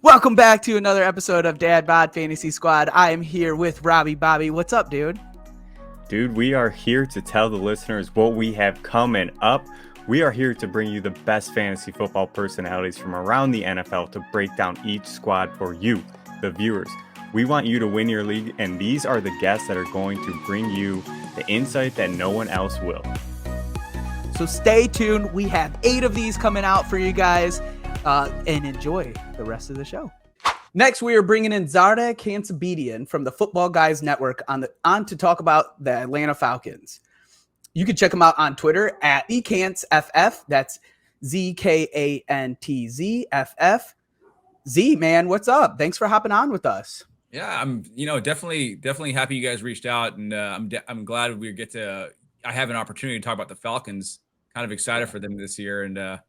Welcome back to another episode of Dad Bod Fantasy Squad. I am here with Robbie. Bobby, what's up, dude? Dude, we are here to tell the listeners what we have coming up. We are here to bring you the best fantasy football personalities from around the NFL to break down each squad for you, the viewers. We want you to win your league, and these are the guests that are going to bring you the insight that no one else will. So stay tuned. We have 8 of these coming out for you guys, and enjoy the rest of the show. Next, we are bringing in Zareh Kantzabedian from the Football Guys Network on to talk about the Atlanta Falcons. You can check him out on Twitter at ekantzff. That's ZKANTZFF. Z, man, what's up? Thanks for hopping on with us. Yeah, I'm definitely happy you guys reached out, and I'm glad I have an opportunity to talk about the Falcons. Kind of excited for them this year, and I'm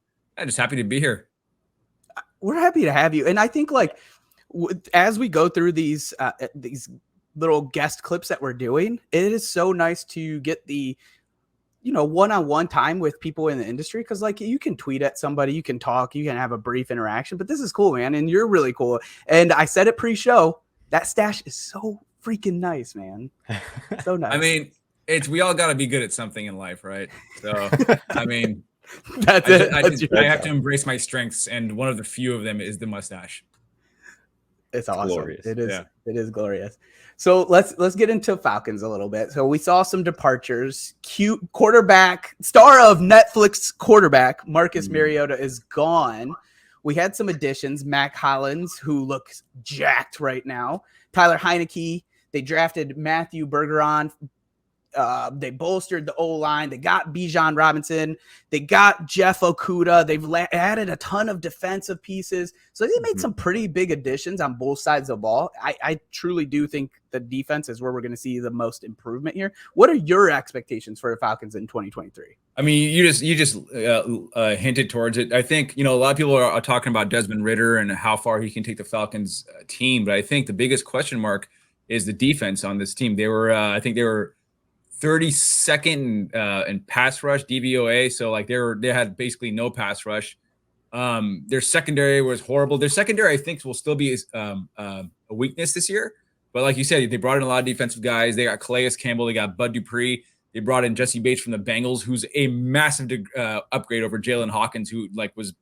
just happy to be here. We're happy to have you, and I think as we go through these little guest clips that we're doing, it is so nice to get the one-on-one time with people in the industry, because you can tweet at somebody, you can talk, you can have a brief interaction, but this is cool, man, and you're really cool. And I said it pre-show, that stash is so freaking nice, man. So nice. I mean, we all got to be good at something in life, right? So I mean, I have to embrace my strengths, and one of the few of them is the mustache. It's awesome. Glorious. It is. Yeah. It is glorious. So let's get into Falcons a little bit. So we saw some departures. Cute quarterback, star of Netflix quarterback, Marcus Mariota is gone. We had some additions. Mac Hollins, who looks jacked right now. Tyler Heineke. They drafted Matthew Bergeron. They bolstered the O-line. They got Bijan Robinson. They got Jeff Okudah. They've added a ton of defensive pieces. So they made some pretty big additions on both sides of the ball. I truly do think the defense is where we're going to see the most improvement here. What are your expectations for the Falcons in 2023? I mean, you just hinted towards it. I think, a lot of people are talking about Desmond Ridder and how far he can take the Falcons team. But I think the biggest question mark is the defense on this team. They were 32nd in pass rush DVOA, so they had basically no pass rush. Their secondary was horrible. Their secondary, I think, will still be a weakness this year. But like you said, they brought in a lot of defensive guys. They got Calais Campbell. They got Bud Dupree. They brought in Jesse Bates from the Bengals, who's a massive upgrade over Jalen Hawkins, who was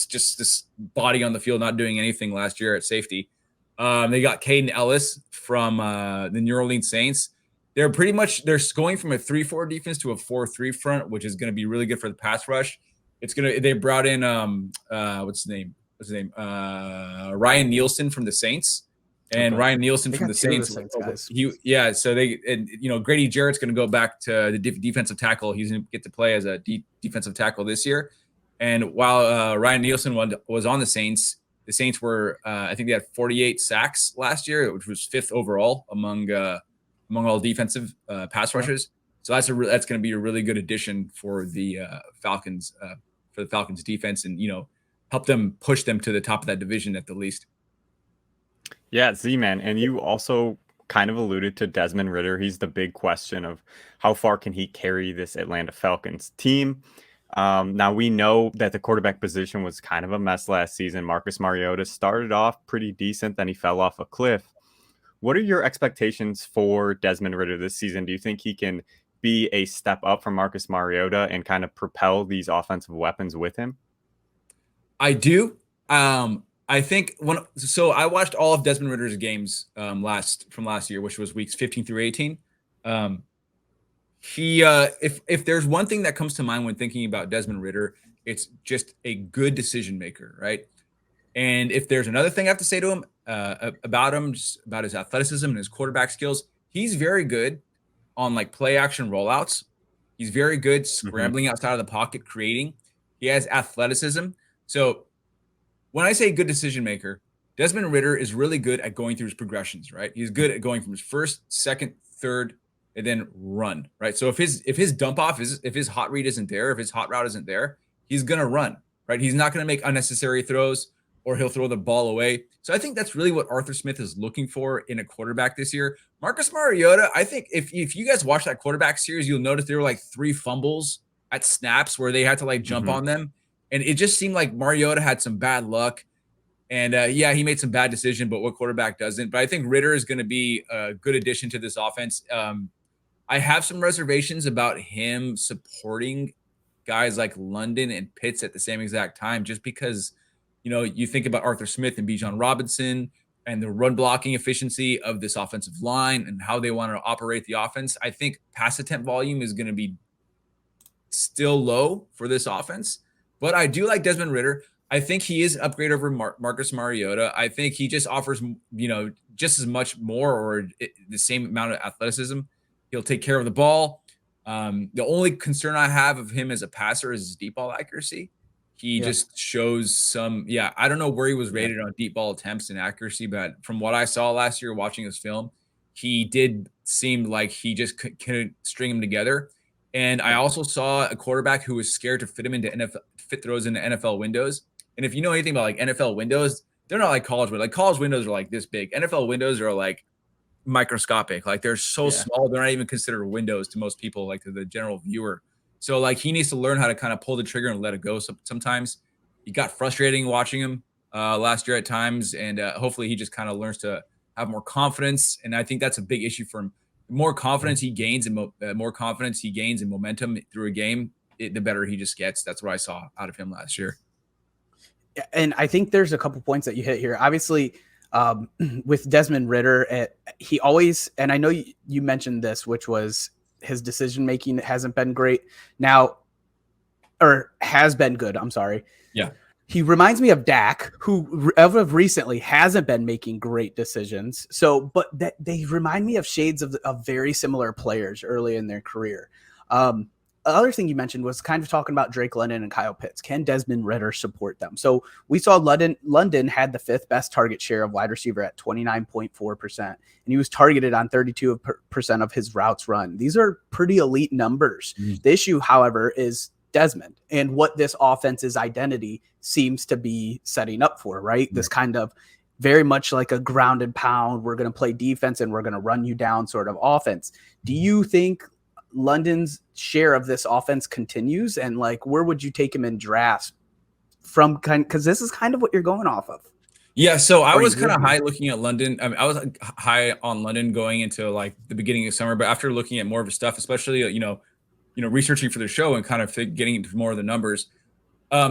just this body on the field, not doing anything last year at safety. They got Caden Ellis from the New Orleans Saints. They're going from a 3-4 defense to a 4-3 front, which is going to be really good for the pass rush. They brought in what's his name? Ryan Nielsen from the Saints, and Ryan Nielsen from the Saints. Grady Jarrett's going to go back to the defensive tackle. He's going to get to play as a defensive tackle this year. And while Ryan Nielsen was on the Saints were I think they had 48 sacks last year, which was 5th overall among all defensive pass rushers. So that's going to be a really good addition for the Falcons defense, and help them push them to the top of that division at the least. Yeah, Z-Man, and you also kind of alluded to Desmond Ridder. He's the big question of how far can he carry this Atlanta Falcons team. Now we know that the quarterback position was kind of a mess last season. Marcus Mariota started off pretty decent, then he fell off a cliff. What are your expectations for Desmond Ridder this season? Do you think he can be a step up from Marcus Mariota and kind of propel these offensive weapons with him? I do. I think I watched all of Desmond Ridder's games from last year, which was weeks 15 through 18. If there's one thing that comes to mind when thinking about Desmond Ridder, it's just a good decision maker, right? And if there's another thing I have to say to him about his athleticism and his quarterback skills, he's very good on play action rollouts. He's very good scrambling outside of the pocket, creating. He has athleticism. So when I say good decision maker, Desmond Ridder is really good at going through his progressions, right? He's good at going from his first, second, third, and then run, right? So if his dump off if his hot read isn't there, if his hot route isn't there, he's gonna run, right? He's not gonna make unnecessary throws, or he'll throw the ball away. So I think that's really what Arthur Smith is looking for in a quarterback this year. Marcus Mariota, I think if you guys watch that quarterback series, you'll notice there were 3 fumbles at snaps where they had to jump on them. And it just seemed like Mariota had some bad luck. And yeah, he made some bad decisions, but what quarterback doesn't? But I think Ritter is going to be a good addition to this offense. I have some reservations about him supporting guys like London and Pitts at the same exact time, just because, you think about Arthur Smith and Bijan Robinson and the run blocking efficiency of this offensive line and how they want to operate the offense. I think pass attempt volume is going to be still low for this offense, but I do like Desmond Ritter. I think he is an upgrade over Marcus Mariota. I think he just offers, just as much more or the same amount of athleticism. He'll take care of the ball. The only concern I have of him as a passer is his deep ball accuracy. He just shows some, I don't know where he was rated on deep ball attempts and accuracy, but from what I saw last year watching his film, he did seem like he just couldn't string them together. And I also saw a quarterback who was scared to fit him into fit throws into NFL windows. And if you know anything about like NFL windows, they're not like college windows. Like college windows are like this big. NFL windows are like microscopic. Like they're so small, they're not even considered windows to most people, like to the general viewer. So like he needs to learn how to kind of pull the trigger and let it go. Sometimes he got frustrating watching him last year at times, and hopefully he just kind of learns to have more confidence. And I think that's a big issue for him. The more confidence he gains and momentum through a game, the better he just gets. That's what I saw out of him last year. And I think there's a couple points that you hit here. Obviously, with Desmond Ritter, he always, and I know you mentioned this, which was his decision making hasn't been great now, or has been good. I'm sorry. Yeah. He reminds me of Dak, who of recently hasn't been making great decisions. So, but that they remind me of shades of very similar players early in their career. Other thing you mentioned was kind of talking about Drake London and Kyle Pitts. Can Desmond Ritter support them? So we saw London had the 5th best target share of wide receiver at 29.4%, and he was targeted on 32% of his routes run. These are pretty elite numbers. The issue, however, is Desmond and what this offense's identity seems to be setting up for, right? This kind of very much like a ground and pound, we're going to play defense and we're going to run you down sort of offense. Do you think London's share of this offense continues, and like where would you take him in drafts from? Because this is kind of what you're going off of. Yeah, so I was kind of high looking at London. I mean, I was high on London going into like the beginning of summer, but after looking at more of his stuff, especially researching for the show and kind of getting into more of the numbers.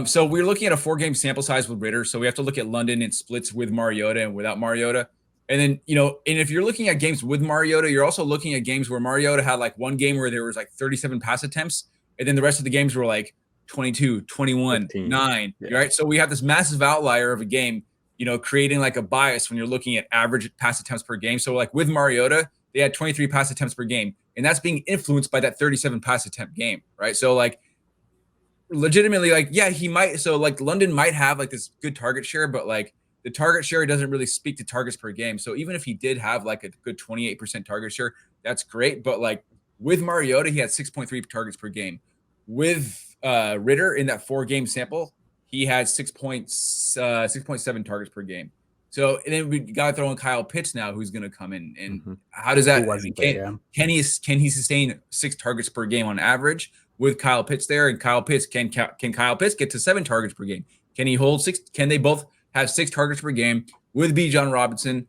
So we're looking at a 4-game sample size with Ritter, so we have to look at London in splits with Mariota and without Mariota. And then, and if you're looking at games with Mariota, you're also looking at games where Mariota had like one game where there was like 37 pass attempts. And then the rest of the games were like 22, 21, 15, 9, right? So we have this massive outlier of a game, creating like a bias when you're looking at average pass attempts per game. So like with Mariota, they had 23 pass attempts per game. And that's being influenced by that 37 pass attempt game, right? So like legitimately, like, yeah, he might. So like London might have like this good target share, but like, the target share doesn't really speak to targets per game. So even if he did have like a good 28% target share, that's great. But like with Mariota, he had 6.3 targets per game. With Ritter in that 4-game sample, he had 6.7 targets per game. So and then we got to throw in Kyle Pitts now, who's going to come in. And how does that? Can he sustain 6 targets per game on average with Kyle Pitts there? And Kyle Pitts can Kyle Pitts get to 7 targets per game? Can he hold 6? Can they both have 6 targets per game with Bijan Robinson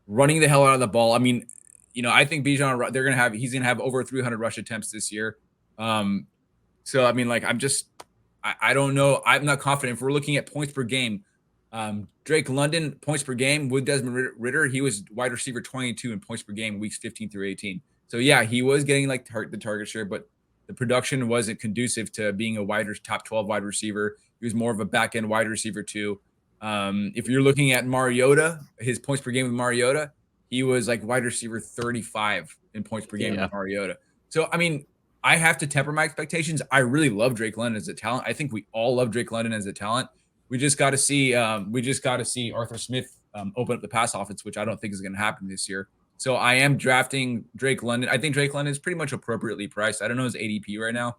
running the hell out of the ball? I mean, I think he's going to have over 300 rush attempts this year. So, I mean, like, I don't know. I'm not confident. If we're looking at points per game, Drake London points per game with Desmond Ritter, he was wide receiver 22 in points per game weeks 15 through 18. So yeah, he was getting like the target share, but the production wasn't conducive to being a top 12 wide receiver. He was more of a back end wide receiver too. If you're looking at Mariota, his points per game with Mariota, he was like wide receiver 35 in points per game with Mariota. So, I mean, I have to temper my expectations. I really love Drake London as a talent. I think we all love Drake London as a talent. We just got to see Arthur Smith open up the pass offense, which I don't think is going to happen this year. So I am drafting Drake London. I think Drake London is pretty much appropriately priced. I don't know his ADP right now.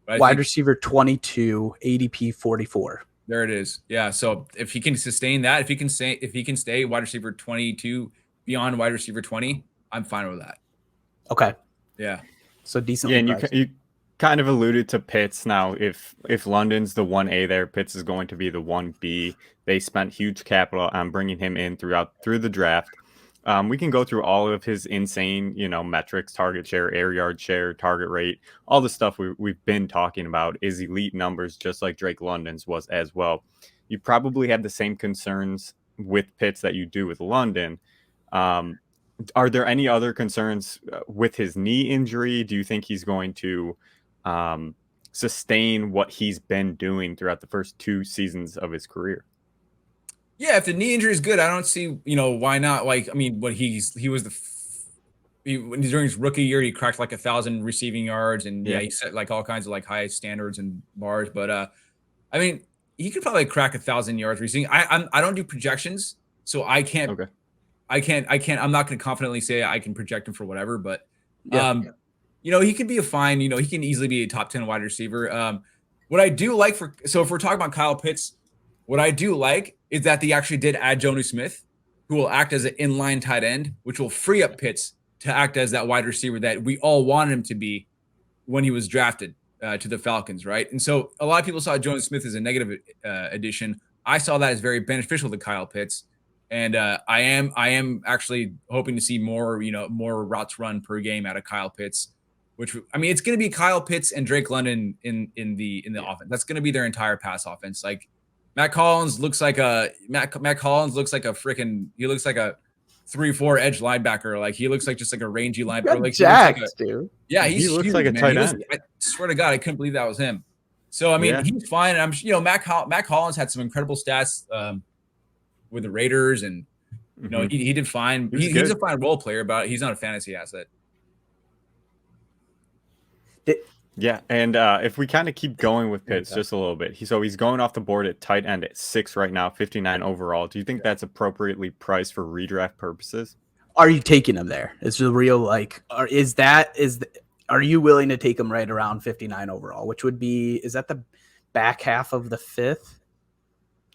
Wide receiver 22, ADP 44. There it is. Yeah. So if he can sustain that, if he can stay wide receiver 22 beyond wide receiver 20, I'm fine with that. Okay. Yeah. So decently. Yeah, and you kind of alluded to Pitts. Now, if London's the 1A there, Pitts is going to be the 1B. They spent huge capital on bringing him in through the draft. We can go through all of his insane, metrics: target share, air yard share, target rate, all the stuff we've been talking about is elite numbers, just like Drake London's was as well. You probably have the same concerns with Pitts that you do with London. Are there any other concerns with his knee injury? Do you think he's going to sustain what he's been doing throughout the first 2 seasons of his career? Yeah, if the knee injury is good, I don't see, why not? Like, I mean, during his rookie year, he cracked like 1,000 receiving yards, and he set like all kinds of like high standards and bars. But I mean, he could probably crack 1,000 yards receiving. I don't do projections, so I can't. Okay. I'm not going to confidently say I can project him for whatever, but he can be a fine. He can easily be a top 10 wide receiver. What I do like if we're talking about Kyle Pitts, what I do like is that they actually did add Jonnu Smith, who will act as an inline tight end, which will free up Pitts to act as that wide receiver that we all wanted him to be when he was drafted to the Falcons, right? And so a lot of people saw Jonnu Smith as a negative addition. I saw that as very beneficial to Kyle Pitts, and I am actually hoping to see more routes run per game out of Kyle Pitts. Which, I mean, it's going to be Kyle Pitts and Drake London in the offense. That's going to be their entire pass offense. Like, Matt Collins looks like a freaking. He looks like a 3-4 edge linebacker. Like, he looks like just like a rangy linebacker. Like, jacked, dude. Yeah, he looks huge, like a tight end. I swear to God, I couldn't believe that was him. So I mean, he's fine. I'm Matt Collins had some incredible stats with the Raiders, and he did fine. He's a fine role player, but he's not a fantasy asset. Yeah, and if we kind of keep going with Pitts just a little bit, he's going off the board at tight end at 6 right now, 59 overall. Do you think that's appropriately priced for redraft purposes? Are you taking him there? Is the real are you willing to take him right around 59 overall, which would be, is that the back half of the 5th?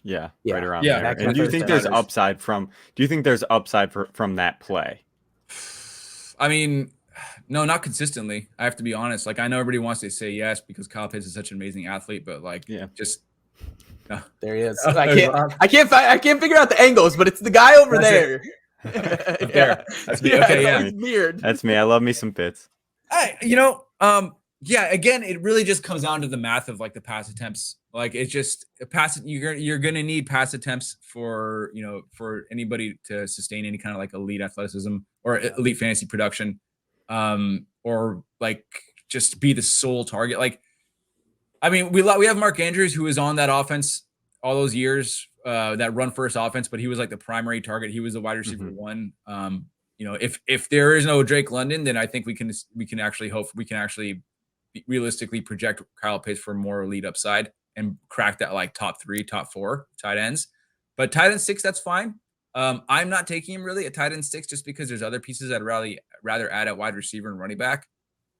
Yeah, right around there. And do you think there's upside from that play? I mean, no, not consistently. I have to be honest. Like, I know everybody wants to say yes because Kyle Pitts is such an amazing athlete, but just no. There he is. I can't figure out the angles, but it's the guy over there. That's me. Okay, yeah. Weird. That's me. I love me some Pitts. Again, it really just comes down to the math of like the pass attempts. Like, it's just a pass. You're gonna need pass attempts for anybody to sustain any kind of like elite athleticism or elite fantasy production. Or like just be the sole target. Like, I mean, we have Mark Andrews, who was on that offense all those years, that run first offense, but he was like the primary target. He was the wide receiver one. If there is no Drake London, then I think we can actually realistically project Kyle Pitts for more elite upside and crack that like top 3, top 4 tight ends. But tight end 6, that's fine. I'm not taking him really at tight end 6 just because there's other pieces I'd rather add at wide receiver and running back.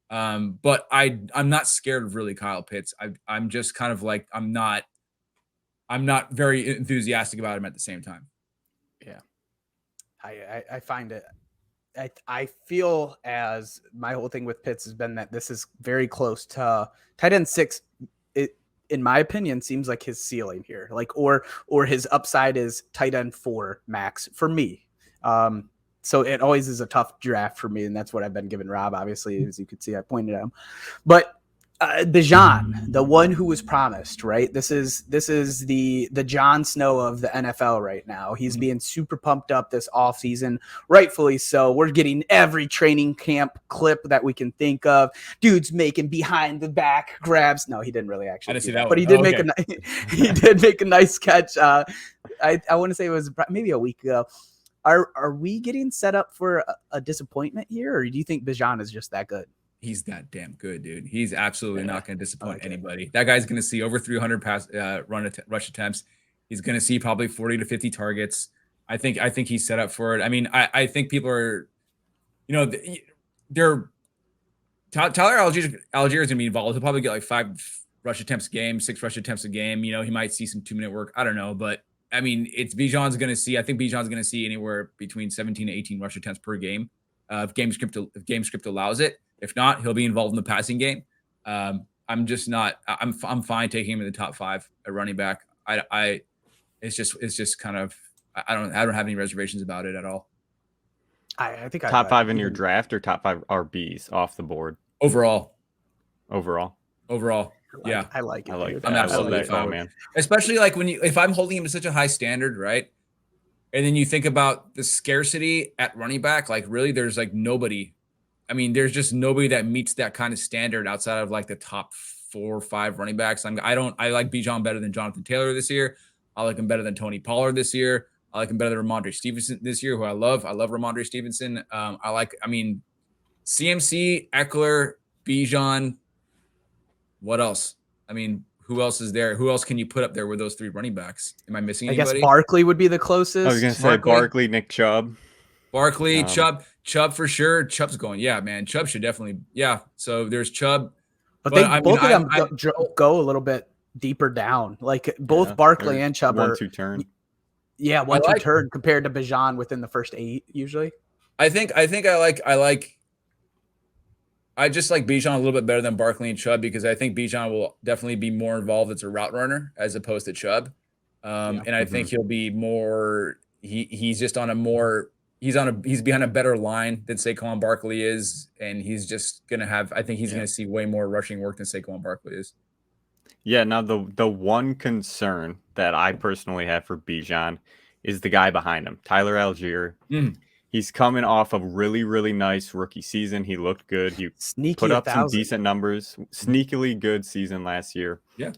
But I'm not scared of really Kyle Pitts. I'm just kind of like, I'm not very enthusiastic about him at the same time. Yeah. I find it, I feel as my whole thing with Pitts has been that this is very close to tight end 6. In my opinion, seems like his ceiling here, like, or his upside is tight end 4 max for me. So it always is a tough draft for me, and that's what I've been giving Rob. Obviously, as you could see, I pointed at him, but Bijan, the one who was promised, right? This is the Jon Snow of the NFL right now. He's being super pumped up this offseason, rightfully so. We're getting every training camp clip that we can think of. Dude's making behind the back grabs. No, he didn't really actually. I didn't see that, but he did he did make a nice catch. I want to say it was maybe a week ago. Are we getting set up for a disappointment here, or do you think Bijan is just that good? He's that damn good, dude. He's absolutely not going to disappoint anybody. That guy's going to see over 300 rush attempts. He's going to see probably 40 to 50 targets. I think he's set up for it. I mean, I think people are, they're Tyler Algier is going to be involved. He'll probably get like 5 rush attempts a game, 6 rush attempts a game. He might see some 2-minute work. I don't know, but I mean, I think Bijan's going to see anywhere between 17 to 18 rush attempts per game. If game script allows it. If not, he'll be involved in the passing game. I'm just not. I'm fine taking him in the top 5 at running back. It's just kind of. I don't have any reservations about it at all. I think top 5 in your draft or top 5 RBs off the board overall. Yeah, I like it. I like dude. that. I'm absolutely fine, man. Especially like if I'm holding him to such a high standard, right? And then you think about the scarcity at running back, like really, there's like nobody. I mean, there's just nobody that meets that kind of standard outside of like the top 4 or 5 running backs. I like Bijan better than Jonathan Taylor this year. I like him better than Tony Pollard this year. I like him better than Ramondre Stevenson this year, who I love. I love Ramondre Stevenson. CMC, Eckler, Bijan. What else? I mean, who else is there? Who else can you put up there with those 3 running backs? Am I missing anybody? I guess Barkley would be the closest. I was going to say Barkley, Nick Chubb. Barkley, Chubb for sure. Chubb's going. Yeah, man. Chubb should definitely. Yeah. So there's Chubb. But both of them go a little bit deeper down. Like both Barkley and Chubb are 1-2 turn. Yeah, 1-2 turn compared to Bijan within the first 8 usually. I just like Bijan a little bit better than Barkley and Chubb because I think Bijan will definitely be more involved as a route runner as opposed to Chubb. And I think he'll be more. He's just on a more. He's behind a better line than Saquon Barkley is, and he's just gonna have. I think he's gonna see way more rushing work than Saquon Barkley is. Yeah. Now the one concern that I personally have for Bijan is the guy behind him, Tyler Algier. He's coming off a really, really nice rookie season. He looked good. He put up some decent numbers. Sneakily good season last year. Yeah.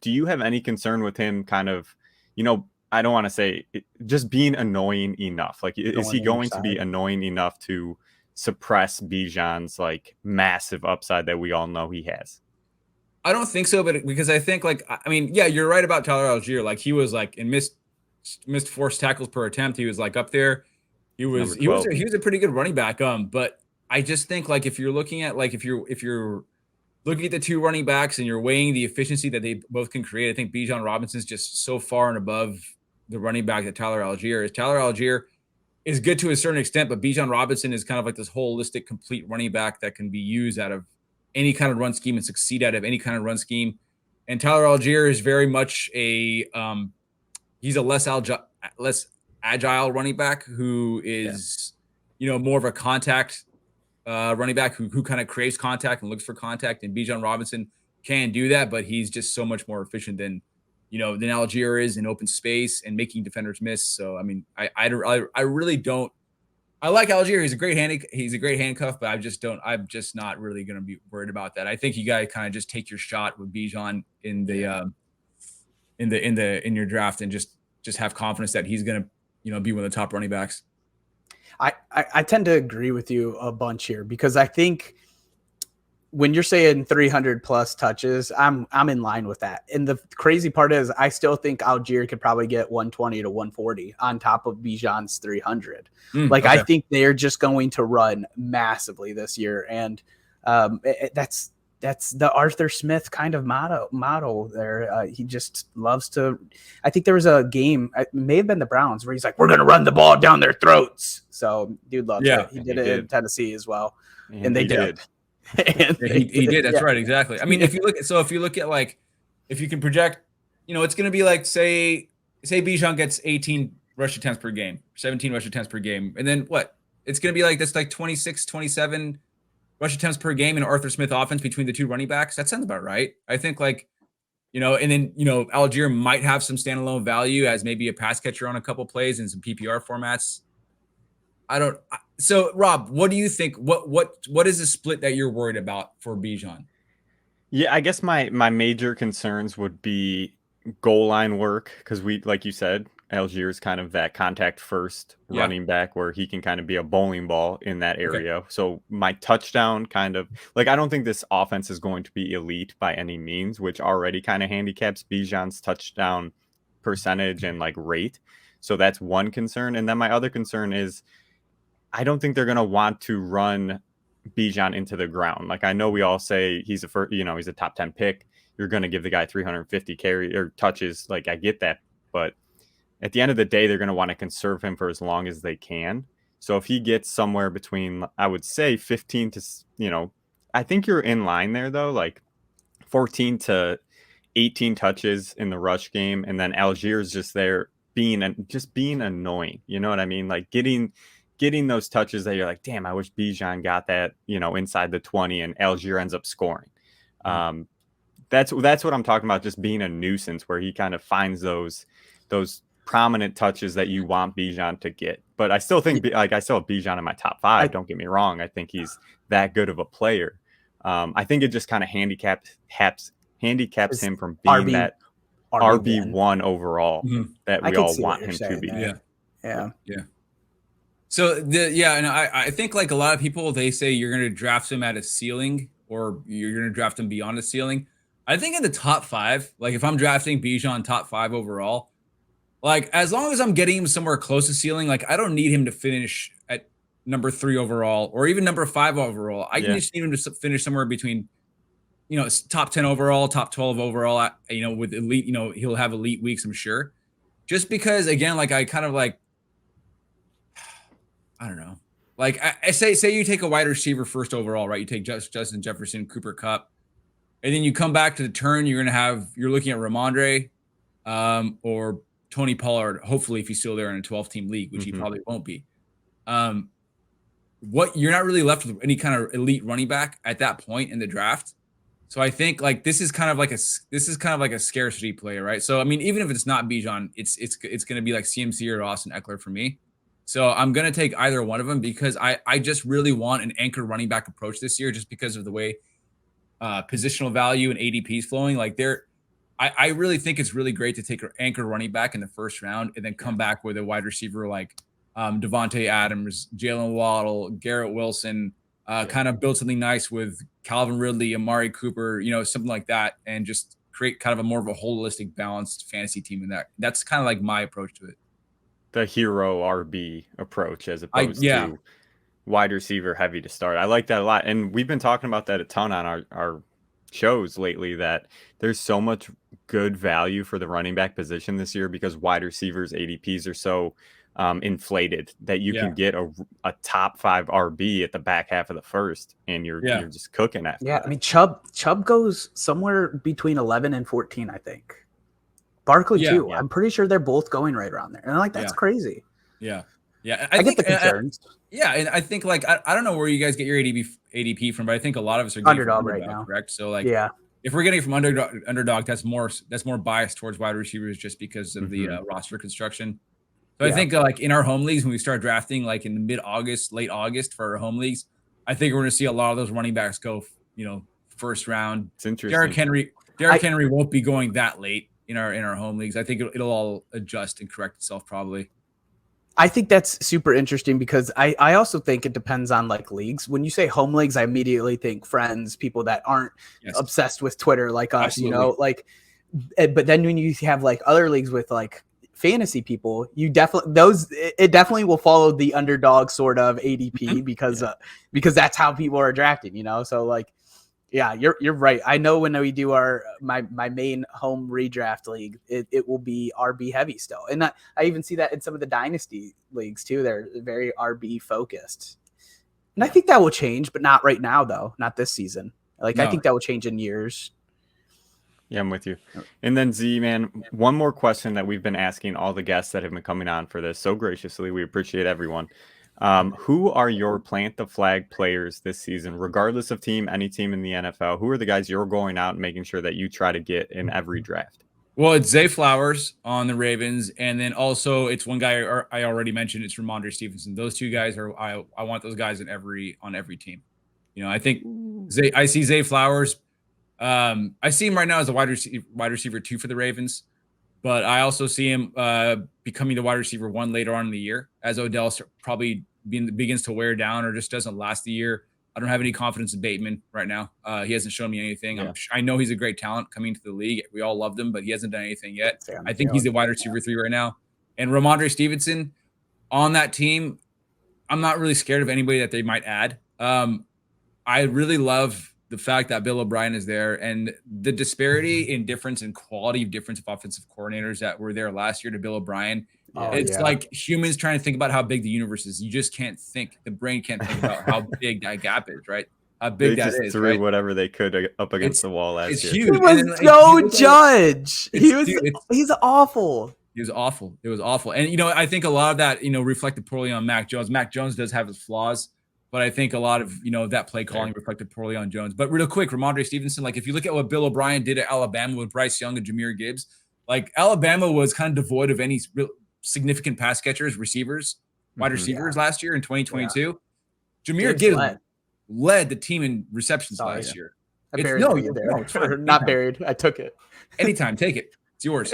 Do you have any concern with him? Kind of, I don't want to say just being annoying enough. Like, is he going to be annoying enough to suppress Bijan's like massive upside that we all know he has? I don't think so, but because I think you're right about Tyler Algier. Like he was like in missed forced tackles per attempt. He was like up there. He was a pretty good running back. But I just think like if you're looking at like if you're looking at the 2 running backs and you're weighing the efficiency that they both can create, I think Bijan Robinson's just so far and above the running back that Tyler Algier is. Tyler Algier is good to a certain extent, but Bijan Robinson is kind of like this holistic, complete running back that can be used out of any kind of run scheme and succeed out of any kind of run scheme. And Tyler Algier is very much he's a less agile running back who is, more of a contact running back who kind of craves contact and looks for contact. And Bijan Robinson can do that, but he's just so much more efficient than Algier is in open space and making defenders miss. So, I mean, I really don't. I like Algier. He's a great handcuff, but I'm just not really going to be worried about that. I think you got to kind of just take your shot with Bijan in your draft and just have confidence that he's going to, be one of the top running backs. I tend to agree with you a bunch here because I think when you're saying 300 plus touches, I'm in line with that. And the crazy part is I still think Algier could probably get 120 to 140 on top of Bijan's 300. I think they're just going to run massively this year. And that's the Arthur Smith kind of motto there. He just loves to. I think there was a game, it may have been the Browns, where he's like, "We're going to run the ball down their throats." So, dude loves it. He did it in Tennessee as well, and they did. He did. That's right. Exactly. I mean, if you look at like, if you can project, it's going to be like say Bijan gets 18 rush attempts per game, 17 rush attempts per game, and then what? It's going to be like this, like 26, 27. Rush attempts per game in Arthur Smith offense between the 2 running backs. That sounds about right. I think and then, Algier might have some standalone value as maybe a pass catcher on a couple plays in some PPR formats. So Rob, what do you think? What is the split that you're worried about for Bijan? Yeah, I guess my major concerns would be goal line work. Cause like you said, Algier is kind of that contact first running back where he can kind of be a bowling ball in that area. Okay. So my touchdown kind of I don't think this offense is going to be elite by any means, which already kind of handicaps Bijan's touchdown percentage and like rate. So that's one concern. And then my other concern is I don't think they're going to want to run Bijan into the ground. Like I know we all say he's he's a top 10 pick. You're going to give the guy 350 carry or touches. Like I get that, but at the end of the day, they're going to want to conserve him for as long as they can. So if he gets somewhere between, I would say 15 to, I think you're in line there though, like 14 to 18 touches in the rush game, and then Algiers just there being annoying. You know what I mean? Like getting those touches that you're like, damn, I wish Bijan got that, inside the 20, and Algier ends up scoring. That's what I'm talking about, just being a nuisance where he kind of finds those prominent touches that you want Bijan to get. But I still think I still have Bijan in my top 5. Don't get me wrong. I think he's that good of a player. I think it just kind of handicaps him from being that RB1 overall that we all want him to be. Yeah. So and I think like a lot of people, they say you're going to draft him at a ceiling or you're going to draft him beyond a ceiling. I think in the top 5, like if I'm drafting Bijan top 5 overall, like as long as I'm getting him somewhere close to ceiling, like I don't need him to finish at number 3 overall or even number 5 overall. I just need him to finish somewhere between, top 10 overall, top 12 overall, with elite, he'll have elite weeks, I'm sure. Just because, again, like I kind of like, I don't know. Like I say you take a wide receiver first overall, right? You take Justin Jefferson, Cooper Kupp, and then you come back to the turn. You're looking at Ramondre, or Tony Pollard. Hopefully, if he's still there in a 12-team league, which he probably won't be. You're not really left with any kind of elite running back at that point in the draft. So I think like this is kind of like a scarcity play, right? So I mean, even if it's not Bijan, it's going to be like CMC or Austin Eckler for me. So I'm going to take either one of them because I just really want an anchor running back approach this year, just because of the way positional value and ADP is flowing. Like I really think it's really great to take an anchor running back in the first round and then come back with a wide receiver like Devontae Adams, Jalen Waddle, Garrett Wilson, kind of build something nice with Calvin Ridley, Amari Cooper, something like that, and just create kind of a more of a holistic, balanced fantasy team. That's kind of like my approach to it. The hero RB approach as opposed to wide receiver heavy to start. I like that a lot. And we've been talking about that a ton on our shows lately, that there's so much good value for the running back position this year because wide receivers ADPs are so inflated that you can get a top 5 RB at the back half of the first, and you're just cooking after that. I mean, Chubb goes somewhere between 11 and 14, I think. Barkley too. I'm pretty sure they're both going right around there. And I'm like, that's crazy. Yeah. I get the concerns. And I think like I don't know where you guys get your ADP from, but I think a lot of us are getting underdog right now, correct? So like if we're getting from underdog, that's more biased towards wide receivers just because of the roster construction. So I think like in our home leagues, when we start drafting like in mid-August, late August for our home leagues, I think we're going to see a lot of those running backs go, first round. It's interesting. Derrick Henry won't be going that late in our home leagues. I think it'll all adjust and correct itself probably. I think that's super interesting because I also think it depends on like leagues. When you say home leagues, I immediately think friends, people that aren't obsessed with Twitter like us, Absolutely. But then when you have like other leagues with like fantasy people, it definitely will follow the underdog sort of ADP because that's how people are drafting, so like, yeah, you're right. I know when we do my main home redraft league, it will be RB heavy still. And I even see that in some of the dynasty leagues too. They're very RB focused. And I think that will change, but not right now though. Not this season. I think that will change in years. Yeah, I'm with you. And then Z, man, one more question that we've been asking all the guests that have been coming on for this so graciously. We appreciate everyone. Who are your plant the flag players this season, regardless of team, any team in the NFL? Who are the guys you're going out and making sure that you try to get in every draft? Well, it's Zay Flowers on the Ravens, and then also it's one guy I already mentioned. It's Ramondre Stevenson. Those two guys I want those guys on every team. I think I see Zay Flowers. I see him right now as a wide receiver 2 for the Ravens, but I also see him becoming the wide receiver 1 later on in the year as Odell probably begins to wear down or just doesn't last the year. I don't have any confidence in Bateman right now. He hasn't shown me anything. Yeah. I know he's a great talent coming to the league. We all loved him, but he hasn't done anything yet. I think he's the wide receiver 3 right now. And Ramondre Stevenson on that team, I'm not really scared of anybody that they might add. I really love the fact that Bill O'Brien is there and the disparity in difference and quality of difference of offensive coordinators that were there last year to Bill O'Brien. It's like humans trying to think about how big the universe is. You just can't think. The brain can't think about how big that gap is, right? how big they that just is. threw Right? whatever they could up against the wall last It's year. huge. He was And then, Joe if you look at- Judge. it's- He's awful. It was awful. It was awful. And, I think a lot of that, reflected poorly on Mac Jones. Mac Jones does have his flaws, but I think a lot of, that play calling reflected poorly on Jones. But real quick, Ramondre Stevenson, like if you look at what Bill O'Brien did at Alabama with Bryce Young and Jahmyr Gibbs, like Alabama was kind of devoid of any real significant pass catchers, receivers, wide receivers last year in 2022. Yeah. Jahmyr Gibbs led the team in receptions last year. I buried there. Not buried. I took it. Anytime, take it. It's yours.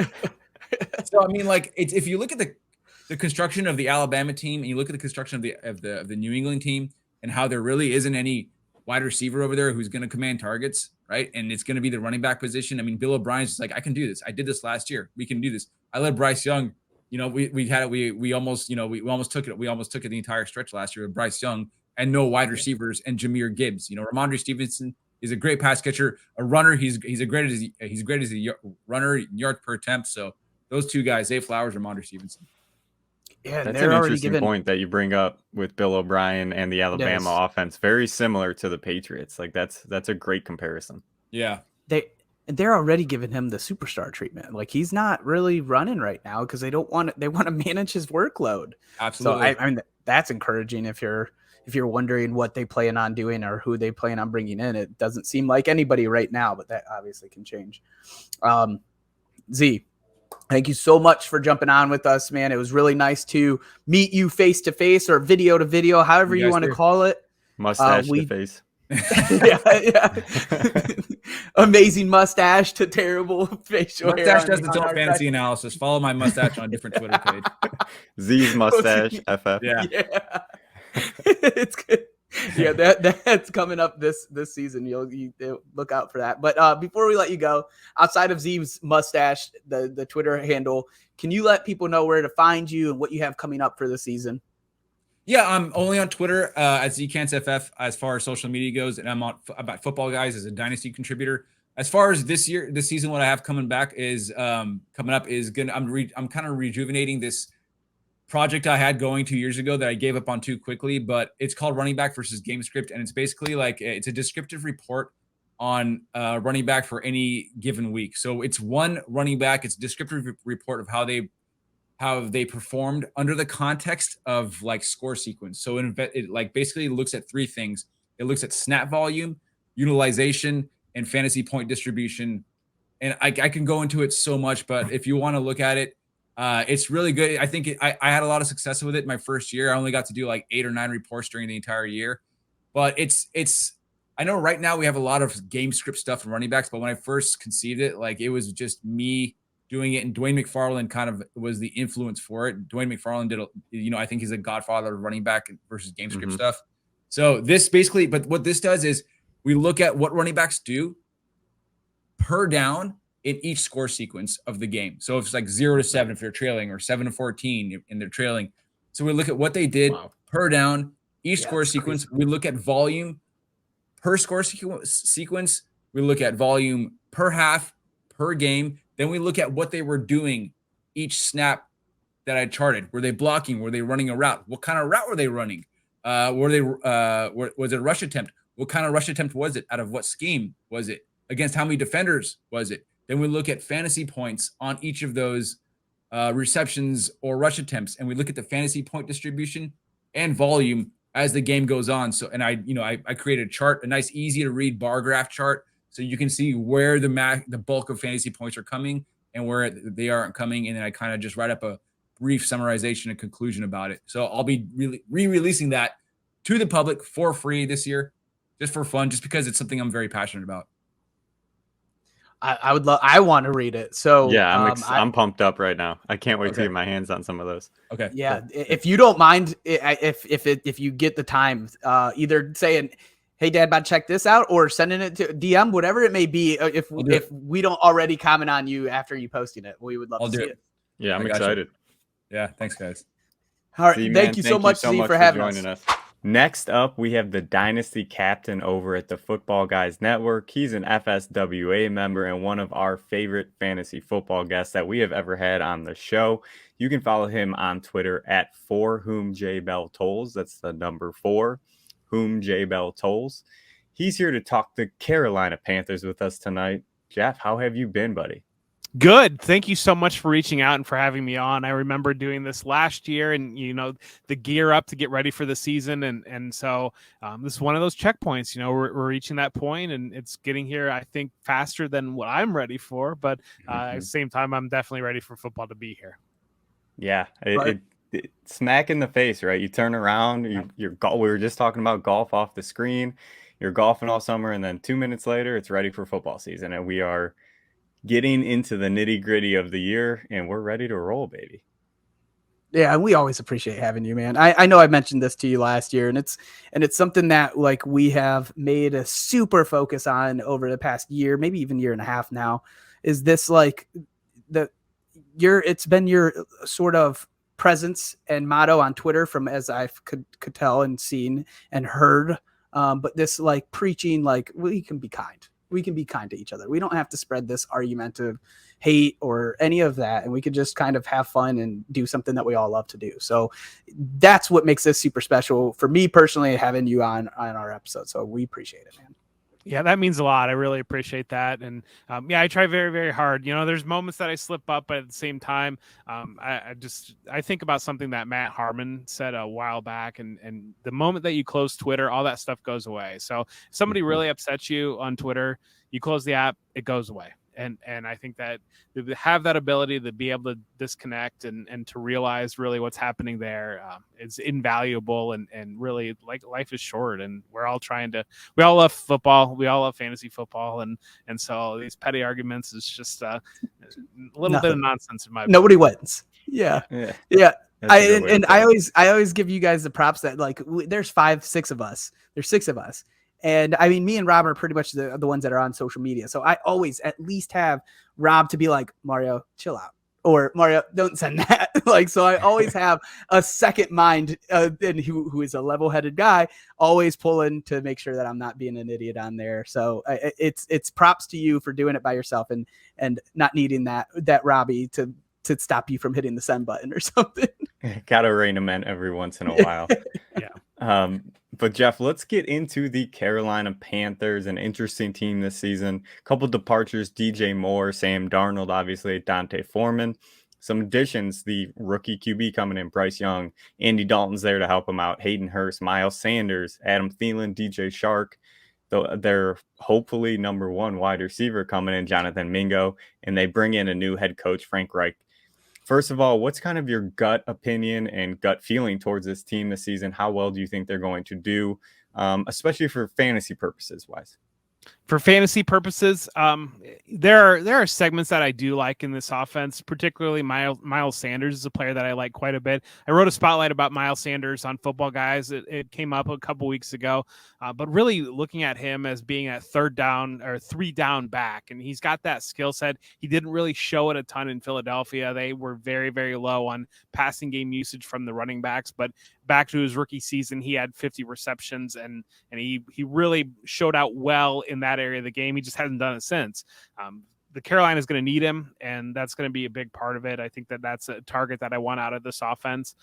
So I mean, like, if you look at the construction of the Alabama team and you look at the construction of the New England team and how there really isn't any wide receiver over there who's going to command targets, right? And it's going to be the running back position. I mean, Bill O'Brien's just like, I can do this. I did this last year. We can do this. I led Bryce Young. We almost took it. We almost took it the entire stretch last year with Bryce Young and no wide receivers and Jahmyr Gibbs. Ramondre Stevenson is a great pass catcher, a runner. He's great as a runner, yards per attempt. So those two guys, Zay Flowers, Ramondre Stevenson. Yeah, that's an interesting point that you bring up with Bill O'Brien and the Alabama offense. Very similar to the Patriots. Like that's a great comparison. Yeah, they're already giving him the superstar treatment. Like he's not really running right now because they want to manage his workload. Absolutely. So I mean that's encouraging if you're wondering what they plan on doing or who they plan on bringing in. It doesn't seem like anybody right now, but that obviously can change. Z, thank you so much for jumping on with us, man. It was really nice to meet you face to face or video to video, however you want to call it. Mustache to face. yeah. Amazing mustache to terrible facial hair. Mustache does its own fantasy analysis. Follow my mustache on a different Twitter page. Z's mustache, FF. Yeah. It's good. Yeah, that's coming up this season. You'll look out for that. But before we let you go, outside of Z's mustache, the Twitter handle, can you let people know where to find you and what you have coming up for the season? Yeah, I'm only on Twitter at ZKantzFF as far as social media goes, and I'm on about Football Guys as a dynasty contributor. As far as this season, what I have coming up is I'm kind of rejuvenating this project I had going 2 years ago that I gave up on too quickly, but it's called Running Back versus Game Script, and it's basically like it's a descriptive report on running back for any given week. So it's one running back. It's a descriptive report of how they performed under the context of like score sequence. So it like basically looks at three things. It looks at snap volume, utilization, and fantasy point distribution. And I can go into it so much, but if you want to look at it, it's really good. I think I had a lot of success with it my first year. I only got to do like 8 or 9 reports during the entire year, but I know right now we have a lot of game script stuff and running backs, but when I first conceived it, like it was just me doing it. And Dwayne McFarland kind of was the influence for it. Dwayne McFarland did, I think he's a godfather of running back versus game script stuff. So this basically, but what this does is we look at what running backs do per down in each score sequence of the game. So if it's like 0-7 if they're trailing, or 7-14 and they're trailing. So we look at what they did per down, each score sequence. Crazy. We look at volume per score sequence. We look at volume per half, per game. Then we look at what they were doing each snap that I charted. Were they blocking? Were they running a route? What kind of route were they running? Was it a rush attempt? What kind of rush attempt was it? Out of what scheme was it? Against how many defenders was it? Then we look at fantasy points on each of those receptions or rush attempts, and we look at the fantasy point distribution and volume as the game goes on. So, and I created a chart, a nice, easy to read bar graph chart, so you can see where the bulk of fantasy points are coming and where they aren't coming, and then I kind of just write up a brief summarization and conclusion about it. So I'll be re-releasing that to the public for free this year, just for fun, just because it's something I'm very passionate about. I want to read it. So yeah, I'm pumped up right now. I can't wait to get my hands on some of those. Okay. Yeah. If you don't mind, if you get the time, either saying, "Hey, Dad Bod, check this out," or sending it to DM, whatever it may be. If we don't already comment on you after you posting it, we would love to see it. Yeah, I'm excited. Yeah. Thanks, guys. All right. Thank you so much, Z, for having joining us. Next up, we have the Dynasty Captain over at the Football Guys Network. He's an FSWA member and one of our favorite fantasy football guests that we have ever had on the show. You can follow him on Twitter at @ForWhomJBellTolls. That's the number 4, whom J Bell tolls. He's here to talk the Carolina Panthers with us tonight. Jeff, how have you been, buddy? Good. Thank you so much for reaching out and for having me on. I remember doing this last year and, the gear up to get ready for the season. And so this is one of those checkpoints, we're reaching that point and it's getting here, I think, faster than what I'm ready for. But at the same time, I'm definitely ready for football to be here. Yeah. It smack in the face, right? You turn around, we were just talking about golf off the screen. You're golfing all summer. And then 2 minutes later, it's ready for football season. And we are getting into the nitty gritty of the year and we're ready to roll, baby. Yeah, we always appreciate having you, man. I know I mentioned this to you last year, and it's something that like we have made a super focus on over the past year, maybe even year and a half now. Is this like it's been your sort of presence and motto on Twitter from as I could tell and seen and heard. But this like preaching, like we can be kind. We can be kind to each other. We don't have to spread this argumentative hate or any of that. And we could just kind of have fun and do something that we all love to do. So that's what makes this super special for me personally, having you on our episode. So we appreciate it, man. Yeah, that means a lot. I really appreciate that. And I try very, very hard. There's moments that I slip up, but at the same time, I think about something that Matt Harmon said a while back. And the moment that you close Twitter, all that stuff goes away. So if somebody really upsets you on Twitter, you close the app, it goes away. And I think that to have that ability to be able to disconnect and to realize really what's happening there is invaluable. And really, like, life is short, and we all love football. We all love fantasy football. And so these petty arguments is just a little bit of nonsense in my opinion. Nobody wins. Yeah. I always give you guys the props that like there's 5-6 of us. There's 6 of us. And I mean, me and Rob are pretty much the ones that are on social media. So I always at least have Rob to be like, Mario, chill out. Or Mario, don't send that. So I always have a second mind and who is a level-headed guy, always pulling to make sure that I'm not being an idiot on there. So it's props to you for doing it by yourself and not needing that Robbie to stop you from hitting the send button or something. Gotta rein him in every once in a while. Yeah. But Jeff, let's get into the Carolina Panthers, an interesting team this season. A couple departures, DJ Moore, Sam Darnold, obviously, Dante Foreman. Some additions, the rookie QB coming in, Bryce Young. Andy Dalton's there to help him out. Hayden Hurst, Miles Sanders, Adam Thielen, DJ Shark. They're hopefully number 1 wide receiver coming in, Jonathan Mingo. And they bring in a new head coach, Frank Reich. First of all, what's kind of your gut opinion and gut feeling towards this team this season? How well do you think they're going to do, especially for fantasy purposes wise? For fantasy purposes, there are segments that I do like in this offense, particularly Miles Sanders is a player that I like quite a bit. I wrote a spotlight about Miles Sanders on Football Guys. It came up a couple weeks ago, but really looking at him as being a 3rd down or 3 down back, and he's got that skill set. He didn't really show it a ton in Philadelphia. They were very, very low on passing game usage from the running backs, but back to his rookie season, he had 50 receptions and he really showed out well in that area of the game. He just hasn't done it since. The Carolina is going to need him, and that's going to be a big part of it. I think that's a target that I want out of this offense.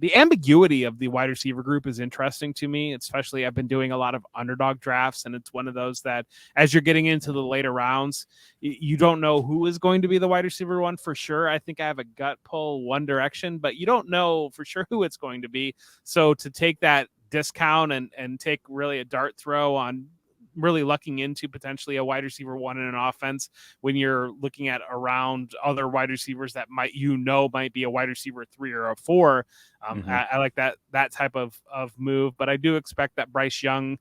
The ambiguity of the wide receiver group is interesting to me, especially I've been doing a lot of underdog drafts, and it's one of those that as you're getting into the later rounds, you don't know who is going to be the wide receiver one for sure. I think I have a gut pull one direction, but you don't know for sure who it's going to be. So to take that discount and take really a dart throw on really lucking into potentially a wide receiver 1 in an offense when you're looking at around other wide receivers that might be a wide receiver 3 or a 4. I like that type of move, but I do expect that Bryce Young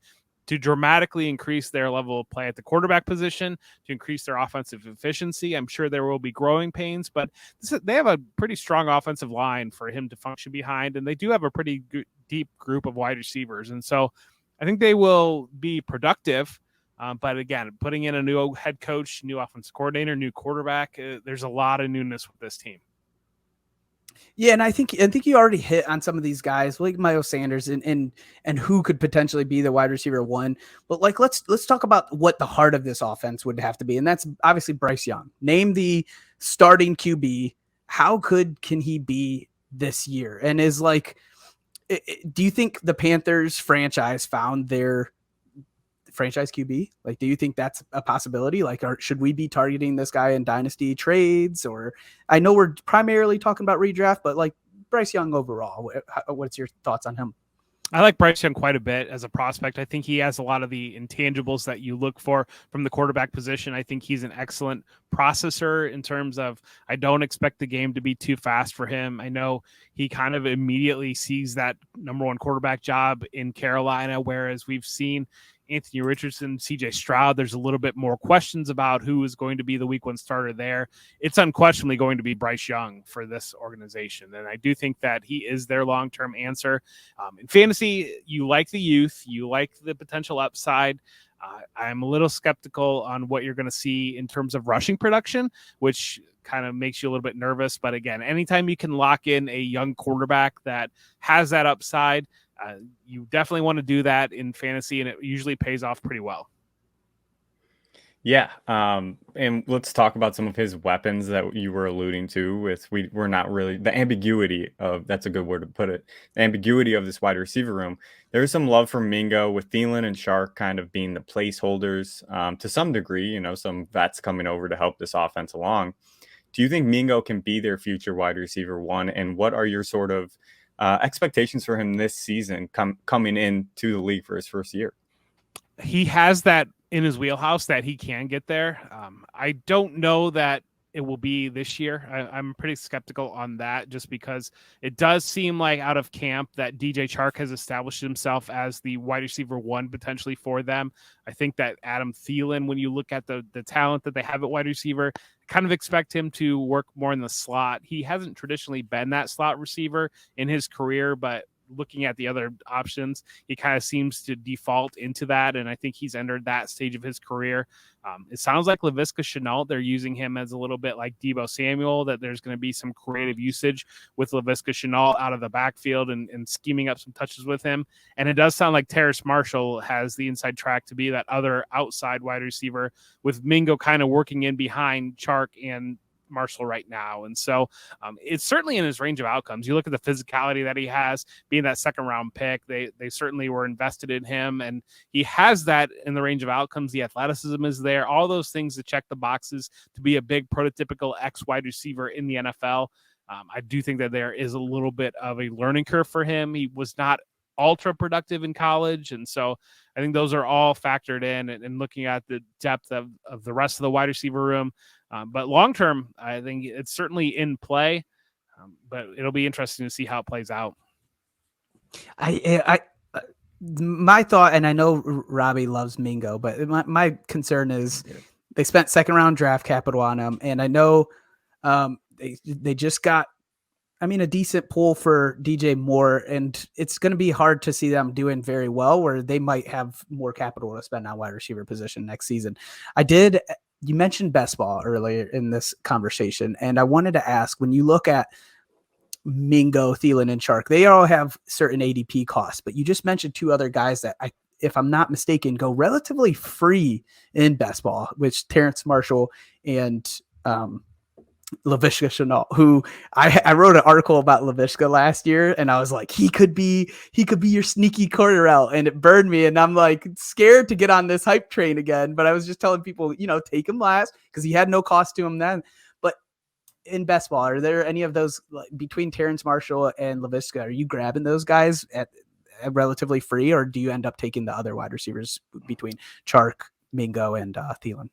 to dramatically increase their level of play at the quarterback position, to increase their offensive efficiency. I'm sure there will be growing pains, but they have a pretty strong offensive line for him to function behind, and they do have a pretty deep group of wide receivers. And so I think they will be productive, but again, putting in a new head coach, new offensive coordinator, new quarterback, there's a lot of newness with this team. Yeah, and I think you already hit on some of these guys like Miles Sanders and who could potentially be the wide receiver 1. But like let's talk about what the heart of this offense would have to be, and that's obviously Bryce Young. Name the starting QB. How good can he be this year? And is like, do you think the Panthers franchise found their franchise QB? Like, do you think that's a possibility? Like, should we be targeting this guy in dynasty trades? Or I know we're primarily talking about redraft, but like Bryce Young overall, what's your thoughts on him? I like Bryce Young quite a bit as a prospect. I think he has a lot of the intangibles that you look for from the quarterback position. I think he's an excellent processor in terms of, I don't expect the game to be too fast for him. I know he kind of immediately sees that number one quarterback job in Carolina, whereas we've seen Anthony Richardson, CJ Stroud, there's a little bit more questions about who is going to be the week one starter there. It's unquestionably going to be Bryce Young for this organization. And I do think that he is their long-term answer. In fantasy, you like the youth, you like the potential upside. I'm a little skeptical on what you're going to see in terms of rushing production, which kind of makes you a little bit nervous. But again, anytime you can lock in a young quarterback that has that upside, you definitely want to do that in fantasy, and it usually pays off pretty well. Yeah. And let's talk about some of his weapons that you were alluding to with, we're not really the ambiguity of, that's a good word to put it. The ambiguity of this wide receiver room. There's some love for Mingo with Thielen and Shark kind of being the placeholders, to some degree, you know, some vets coming over to help this offense along. Do you think Mingo can be their future wide receiver one? And what are your sort of expectations for him this season coming into the league for his first year? He has that in his wheelhouse that he can get there. I don't know that it will be this year. I'm pretty skeptical on that, just because it does seem like out of camp that DJ Chark has established himself as the wide receiver one potentially for them. I think that Adam Thielen, when you look at the talent that they have at wide receiver, kind of expect him to work more in the slot. He hasn't traditionally been that slot receiver in his career, but looking at the other options, he kind of seems to default into that, and I think he's entered that stage of his career. It sounds like Laviska Shenault, they're using him as a little bit like Deebo Samuel, that there's going to be some creative usage with Laviska Shenault out of the backfield and scheming up some touches with him. And it does sound like Terrace Marshall has the inside track to be that other outside wide receiver, with Mingo kind of working in behind Chark and Marshall right now. And so it's certainly in his range of outcomes. You look at the physicality that he has, being that second round pick, they certainly were invested in him, and he has that in the range of outcomes. The athleticism is there, all those things to check the boxes to be a big prototypical X wide receiver in the NFL. I do think that there is a little bit of a learning curve for him. He was not ultra productive in college, and so I think those are all factored in, and looking at the depth of the rest of the wide receiver room. But long term, I think it's certainly in play, but it'll be interesting to see how it plays out. My thought, and I know Robbie loves Mingo, but my concern is they spent second round draft capital on him, and I know they just got, a decent pull for DJ Moore, and it's going to be hard to see them doing very well, where they might have more capital to spend on wide receiver position next season. You mentioned best ball earlier in this conversation, and I wanted to ask, when you look at Mingo, Thielen, and Chark, they all have certain ADP costs, but you just mentioned two other guys that, if I'm not mistaken, go relatively free in best ball, which Terrace Marshall and Laviska Shenault, who I wrote an article about Laviska last year, and I was like, he could be your sneaky corner out, and it burned me, and I'm like scared to get on this hype train again. But I was just telling people, take him last, because he had no cost to him then. But in best ball, are there any of those, like, between Terrace Marshall and Laviska, are you grabbing those guys at relatively free, or do you end up taking the other wide receivers between Chark, Mingo, and Thielen?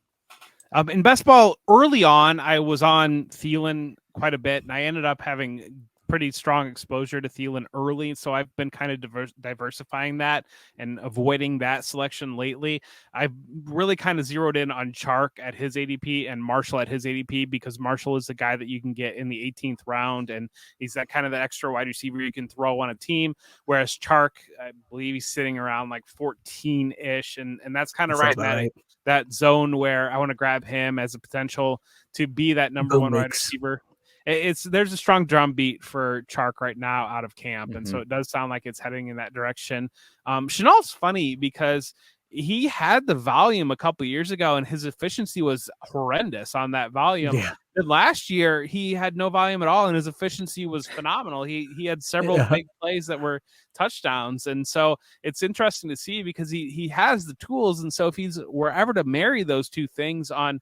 In best ball early on, I was on Thielen quite a bit, and I ended up having pretty strong exposure to Thielen early. So I've been kind of diversifying that and avoiding that selection lately. I've really kind of zeroed in on Chark at his ADP and Marshall at his ADP, because Marshall is the guy that you can get in the 18th round, and he's that kind of the extra wide receiver you can throw on a team. Whereas Chark, I believe he's sitting around like 14-ish, and that's kind of right in that zone where I want to grab him as a potential to be that number one wide receiver. There's a strong drum beat for Chark right now out of camp, and so it does sound like it's heading in that direction. Chenault's funny because he had the volume a couple years ago, and his efficiency was horrendous on that volume. Yeah. And last year, he had no volume at all, and his efficiency was phenomenal. He had several big plays that were touchdowns, and so it's interesting to see because he has the tools, and so if he's were ever to marry those two things on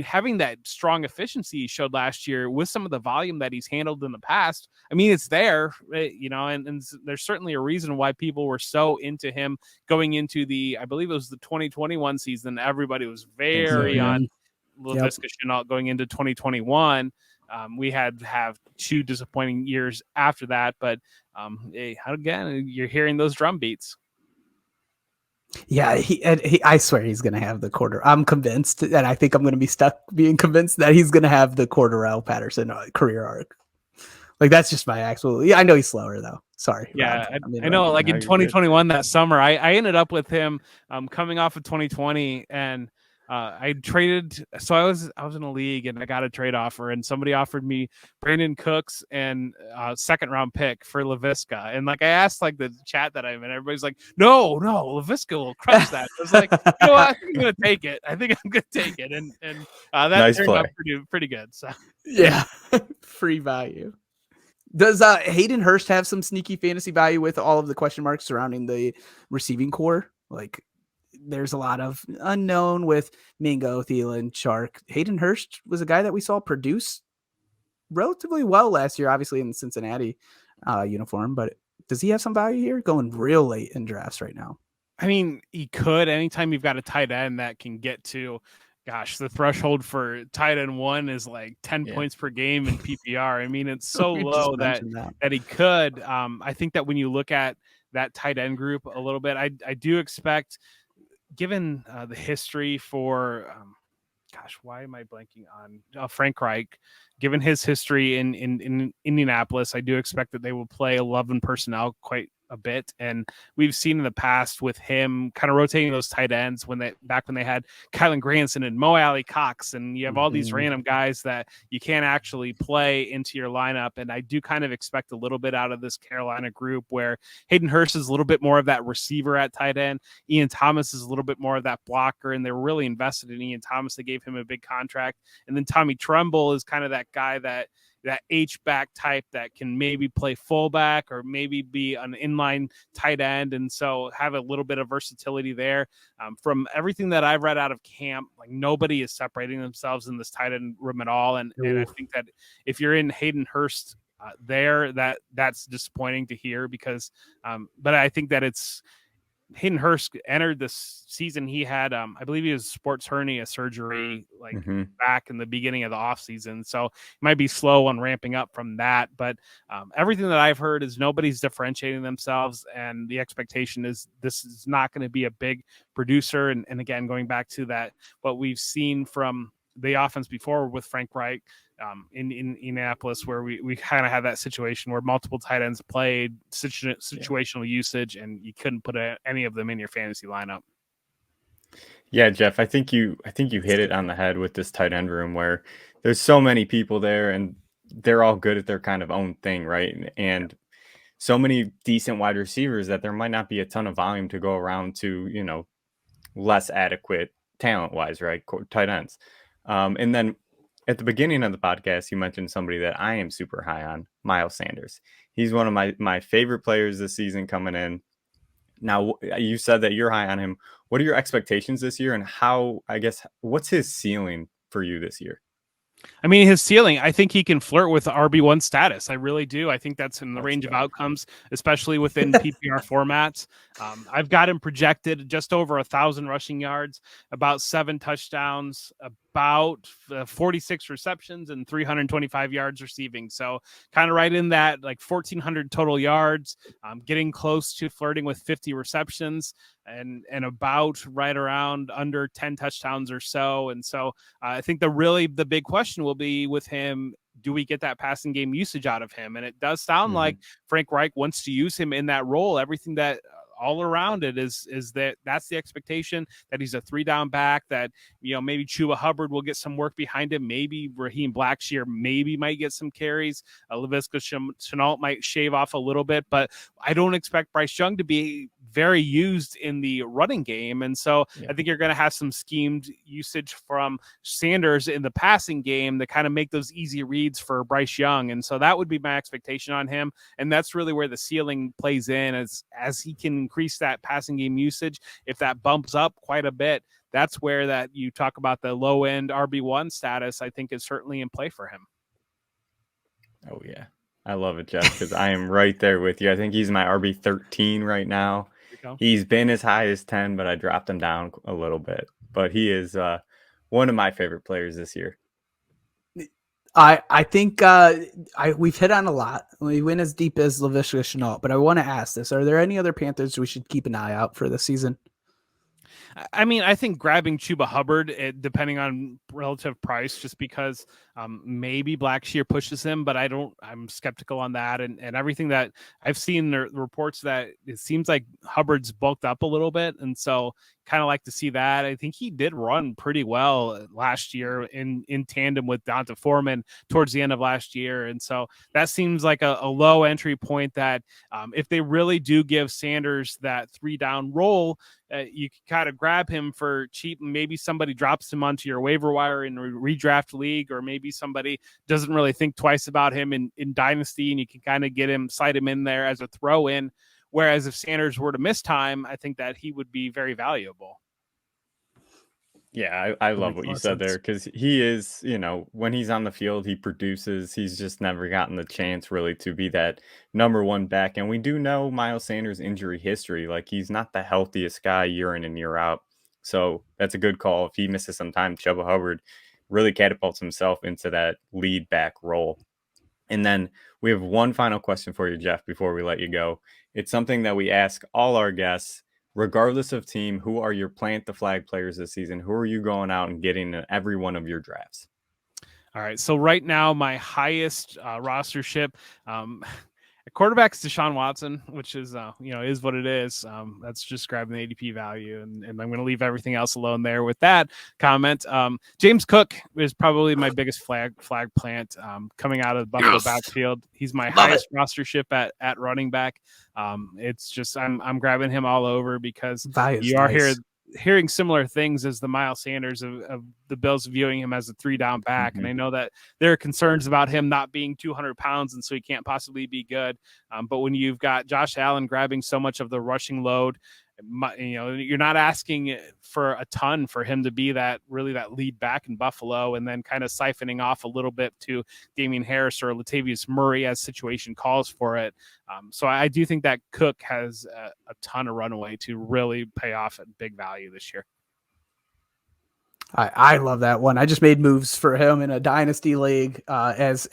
having that strong efficiency he showed last year with some of the volume that he's handled in the past, I mean, it's there, and there's certainly a reason why people were so into him going into I believe it was the 2021 season. Everybody was very on Laviska Shenault going into 2021. We have 2 disappointing years after that, but again, you're hearing those drum beats. Yeah, I swear he's going to have the quarter. I'm convinced, and I think I'm going to be stuck being convinced that he's going to have the Cordarrelle Patterson career arc. Like, that's just my actual. Yeah, I know he's slower though. Sorry. Yeah, I know. Like in 2021, that summer, I ended up with him coming off of 2020, and I traded. So I was in a league, and I got a trade offer, and somebody offered me Brandon Cooks and second round pick for Laviska. And like I asked like the chat that I'm in, everybody's like, no, Laviska will crush that. I was like, you know what? I think I'm gonna take it. And that nice turned play. out pretty good. So yeah, free value. Does Hayden Hurst have some sneaky fantasy value with all of the question marks surrounding the receiving core? Like, there's a lot of unknown with Mingo, Thielen, Chark. Hayden Hurst was a guy that we saw produce relatively well last year, obviously in the Cincinnati uniform, but does he have some value here going real late in drafts right now? I mean, he could. Anytime you've got a tight end that can get to, the threshold for tight end 1 is like 10 points per game in PPR. I mean, it's so low that he could. I think that when you look at that tight end group a little bit, I do expect, given the history for, why am I blanking on Frank Reich? Given his history in Indianapolis, I do expect that they will play 11 personnel quite a bit, and we've seen in the past with him kind of rotating those tight ends when they had Kylan Granson and Mo Alley Cox, and you have all these random guys that you can't actually play into your lineup. And I do kind of expect a little bit out of this Carolina group where Hayden Hurst is a little bit more of that receiver at tight end, Ian Thomas is a little bit more of that blocker, and they're really invested in Ian Thomas. They gave him a big contract, and then Tommy Tremble is kind of that guy that H-back type that can maybe play fullback or maybe be an inline tight end, and so have a little bit of versatility there. From everything that I've read out of camp, like nobody is separating themselves in this tight end room at all, and I think that if you're in Hayden Hurst that's disappointing to hear because, but I think that it's Hayden Hurst entered this season. He had, I believe he was sports hernia surgery back in the beginning of the offseason. So he might be slow on ramping up from that. But everything that I've heard is nobody's differentiating themselves. And the expectation is this is not going to be a big producer. And again, going back to that, what we've seen from the offense before with Frank Reich in Indianapolis, where we kind of had that situation where multiple tight ends played situational usage, and you couldn't put any of them in your fantasy lineup. Yeah, Jeff, I think you hit it on the head with this tight end room where there's so many people there and they're all good at their kind of own thing, right? And so many decent wide receivers that there might not be a ton of volume to go around to, less adequate talent-wise, right? Tight ends. And then at the beginning of the podcast, you mentioned somebody that I am super high on, Miles Sanders. He's one of my favorite players this season coming in. Now, you said that you're high on him. What are your expectations this year, and what's his ceiling for you this year? I mean, his ceiling, I think he can flirt with RB1 status. I really do. I think that's in the range of outcomes, especially within PPR formats. I've got him projected just over 1,000 rushing yards, about 7 touchdowns, about 46 receptions, and 325 yards receiving. So kind of right in that, like 1,400 total yards, getting close to flirting with 50 receptions, and about right around under 10 touchdowns or so. And so I think the big question will be with him, do we get that passing game usage out of him? And it does sound like Frank Reich wants to use him in that role. Everything that all around it is that's the expectation, that he's a 3-down back, that maybe Chuba Hubbard will get some work behind him, maybe Raheem Blackshear maybe might get some carries, Laviska Shenault might shave off a little bit, but I don't expect Bryce Young to be very used in the running game. And so Yeah. I think you're going to have some schemed usage from Sanders in the passing game to kind of make those easy reads for Bryce Young. And so that would be my expectation on him. And that's really where the ceiling plays in as he can increase that passing game usage. If that bumps up quite a bit, that's where that you talk about the low end RB1 status, I think is certainly in play for him. Oh yeah. I love it, Jeff, because I am right there with you. I think he's my RB13 right now. He's been as high as 10, but I dropped him down a little bit. But he is one of my favorite players this year. I think we've hit on a lot. We went as deep as Laviska Shenault, but I want to ask this. Are there any other Panthers we should keep an eye out for this season? I mean, I think grabbing Chuba Hubbard, depending on relative price, just because maybe Blackshear pushes him, but I'm skeptical on that. And everything that I've seen, the reports that it seems like Hubbard's bulked up a little bit. And so kind of like to see that. I think he did run pretty well last year in tandem with Donta Foreman towards the end of last year. And so that seems like a low entry point that if they really do give Sanders that 3-down role, you can kind of grab him for cheap. Maybe somebody drops him onto your waiver wire in a redraft league, or maybe somebody doesn't really think twice about him in Dynasty, and you can kind of slide him in there as a throw in. Whereas if Sanders were to miss time, I think that he would be very valuable. Yeah, I love what you said there, because he is, when he's on the field, he produces. He's just never gotten the chance really to be that number one back. And we do know Miles Sanders' injury history. Like, he's not the healthiest guy year in and year out. So that's a good call. If he misses some time, Chuba Hubbard really catapults himself into that lead back role. And then we have one final question for you, Jeff, before we let you go. It's something that we ask all our guests, regardless of team. Who are your plant the flag players this season? Who are you going out and getting in every one of your drafts? All right. So right now, my highest rostership, quarterback is Deshaun Watson, which is, is what it is. That's just grabbing the ADP value. And I'm going to leave everything else alone there with that comment. James Cook is probably my biggest flag plant coming out of the Buffalo backfield. He's my highest rostership at running back. It's just, I'm grabbing him all over because you are hearing similar things as the Miles Sanders of the Bills viewing him as a 3-down back. Mm-hmm. And I know that there are concerns about him not being 200 pounds, and so he can't possibly be good. But when you've got Josh Allen grabbing so much of the rushing load, you're not asking for a ton for him to be that lead back in Buffalo, and then kind of siphoning off a little bit to Damian Harris or Latavius Murray as situation calls for it. So I do think that Cook has a ton of runaway to really pay off at big value this year. I love that one. I just made moves for him in a dynasty league as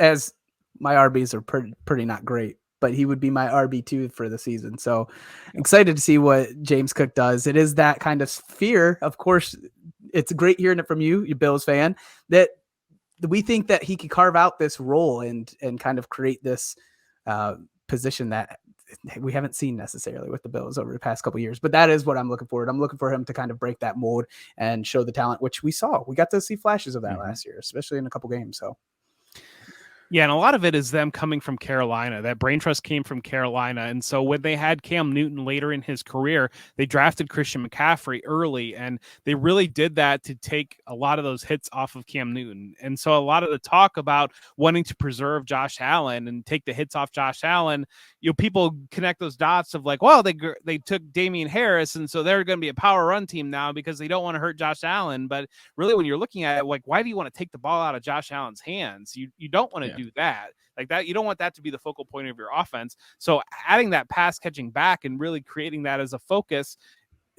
my RBs are pretty not great, but he would be my RB2 for the season. So excited to see what James Cook does. It is that kind of fear. Of course, it's great hearing it from you Bills fan, that we think that he could carve out this role and kind of create this position that we haven't seen necessarily with the Bills over the past couple of years. But that is what I'm looking for. I'm looking for him to kind of break that mold and show the talent, which we saw. We got to see flashes of that last year, especially in a couple games. So. Yeah, and a lot of it is them coming from Carolina. That brain trust came from Carolina. And so when they had Cam Newton later in his career, they drafted Christian McCaffrey early, and they really did that to take a lot of those hits off of Cam Newton. And so a lot of the talk about wanting to preserve Josh Allen and take the hits off Josh Allen, people connect those dots of like, well, they took Damian Harris, and so they're going to be a power run team now because they don't want to hurt Josh Allen. But really, when you're looking at it, like, why do you want to take the ball out of Josh Allen's hands? You don't want to do that like that. You don't want that to be the focal point of your offense. So adding that pass catching back and really creating that as a focus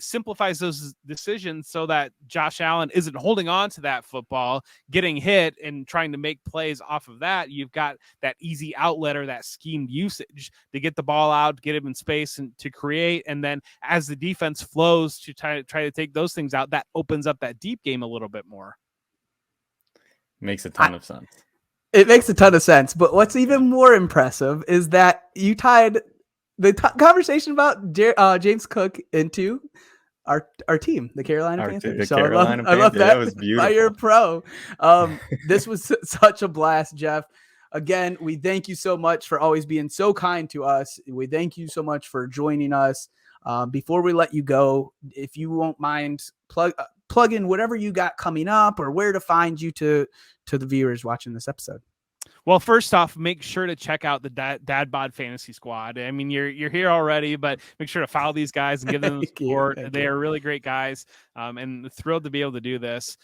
simplifies those decisions so that Josh Allen isn't holding on to that football, getting hit and trying to make plays off of that. You've got that easy outlet or that schemed usage to get the ball out, get him in space and to create. And then as the defense flows to try to take those things out, that opens up that deep game a little bit more. Makes a ton of sense. It makes a ton of sense, but what's even more impressive is that you tied the conversation about James Cook into our team, the Carolina Panthers. I love that. That was beautiful. By your pro. This was such a blast, Jeff. again, we thank you so much for always being so kind to us. We thank you so much for joining us. Before we let you go, if you won't mind, plug in whatever you got coming up or where to find you to the viewers watching this episode. Well, first off, make sure to check out the Dad Bod Fantasy Squad. I mean, you're here already, but make sure to follow these guys and give them the support. They are really great guys, and thrilled to be able to do this.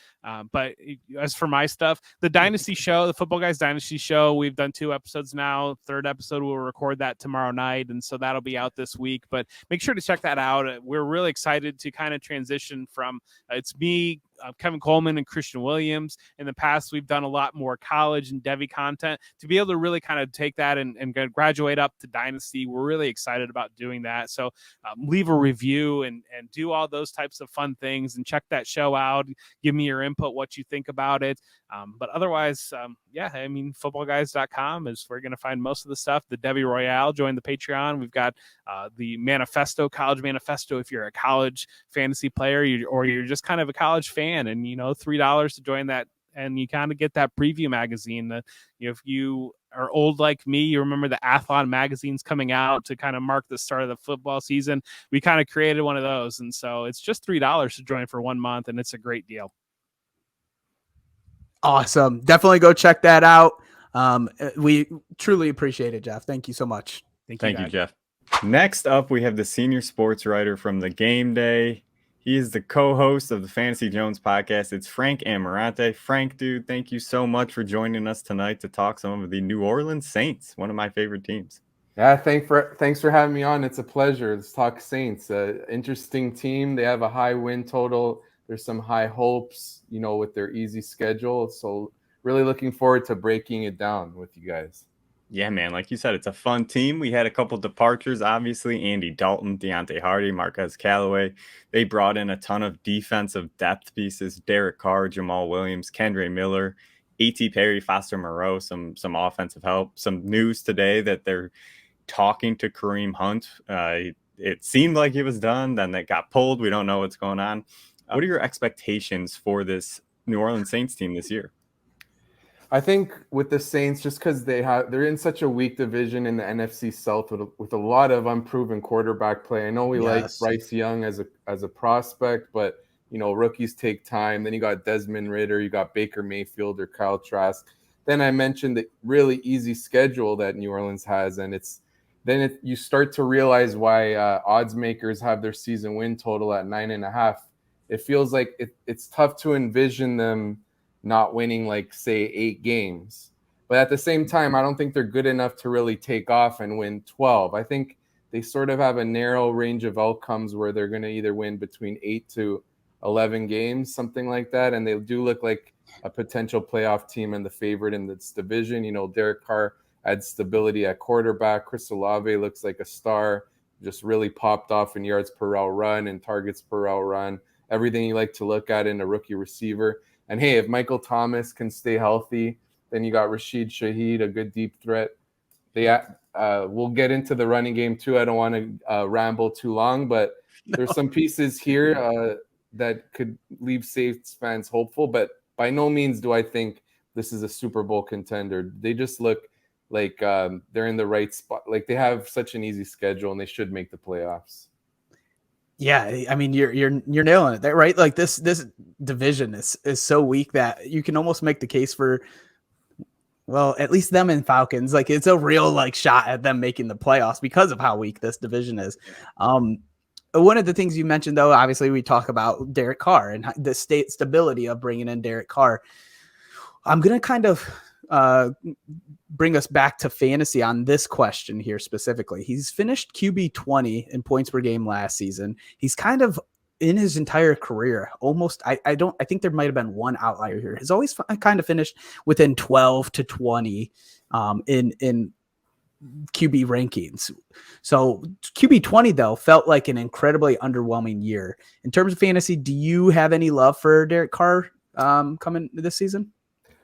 But as for my stuff, the Dynasty Show, the Football Guys Dynasty Show, we've done 2 episodes now. 3rd episode, we'll record that tomorrow night, and so that'll be out this week. But make sure to check that out. We're really excited to kind of transition from it's me, Kevin Coleman and Christian Williams. In the past, we've done a lot more college and Devy content to be able to really kind of take that and graduate up to Dynasty. We're really excited about doing that. So leave a review and do all those types of fun things and check that show out. Give me your input, what you think about it. But otherwise, I mean, footballguys.com is where you're going to find most of the stuff. The Devy Royale, join the Patreon. We've got the Manifesto, College Manifesto, if you're a college fantasy player or you're just kind of a college fan, and $3 to join that, and you kind of get that preview magazine. If you are old like me, you remember the Athlon magazines coming out to kind of mark the start of the football season. We kind of created one of those, and so it's just $3 to join for 1 month, and it's a great deal. Awesome. Definitely go check that out. We truly appreciate it, Jeff. Thank you so much. Thank you, Jeff. Next up, we have the senior sports writer from the Game Day. He is the co-host of the Fantasy Jones podcast. It's Frank Ammirante. Frank, dude, thank you so much for joining us tonight to talk some of the New Orleans Saints, one of my favorite teams. Yeah, thanks for having me on. It's a pleasure. Let's talk Saints. Interesting team. They have a high win total. There's some high hopes, with their easy schedule. So really looking forward to breaking it down with you guys. Yeah, man. Like you said, it's a fun team. We had a couple departures, obviously. Andy Dalton, Deontay Hardy, Marquez Callaway. They brought in a ton of defensive depth pieces. Derek Carr, Jamal Williams, Kendre Miller, A.T. Perry, Foster Moreau, some offensive help. Some news today that they're talking to Kareem Hunt. It seemed like he was done. Then that got pulled. We don't know what's going on. What are your expectations for this New Orleans Saints team this year? I think with the Saints, just because they're in such a weak division in the NFC South with a lot of unproven quarterback play. I know we like Bryce Young as a prospect, but rookies take time. Then you got Desmond Ridder, you got Baker Mayfield or Kyle Trask. Then I mentioned the really easy schedule that New Orleans has, and you start to realize why odds makers have their season win total at 9.5. It feels like it's tough to envision them not winning, like, say, 8 games. But at the same time, I don't think they're good enough to really take off and win 12. I think they sort of have a narrow range of outcomes where they're going to either win between 8 to 11 games, something like that. And they do look like a potential playoff team and the favorite in this division. Derek Carr adds stability at quarterback. Chris Olave looks like a star, just really popped off in yards per route run and targets per route run. Everything you like to look at in a rookie receiver. And hey, if Michael Thomas can stay healthy, then you got Rashid Shaheed, a good deep threat. We'll get into the running game too. I don't want to ramble too long, but there's some pieces here that could leave Saints fans hopeful. But by no means do I think this is a Super Bowl contender. They just look like they're in the right spot. Like, they have such an easy schedule and they should make the playoffs. Yeah, I mean, you're nailing it there, right? Like, this division is so weak that you can almost make the case for, well, at least them and Falcons. Like, it's a real shot at them making the playoffs because of how weak this division is. One of the things you mentioned, though, obviously we talk about Derek Carr and the stability of bringing in Derek Carr. I'm gonna kind of bring us back to fantasy on this question here specifically. He's finished QB 20 in points per game last season. He's kind of in his entire career almost. I think there might have been one outlier here. He's always kind of finished within 12 to 20 in QB rankings. So QB 20 though felt like an incredibly underwhelming year in terms of fantasy. Do you have any love for Derek Carr coming this season?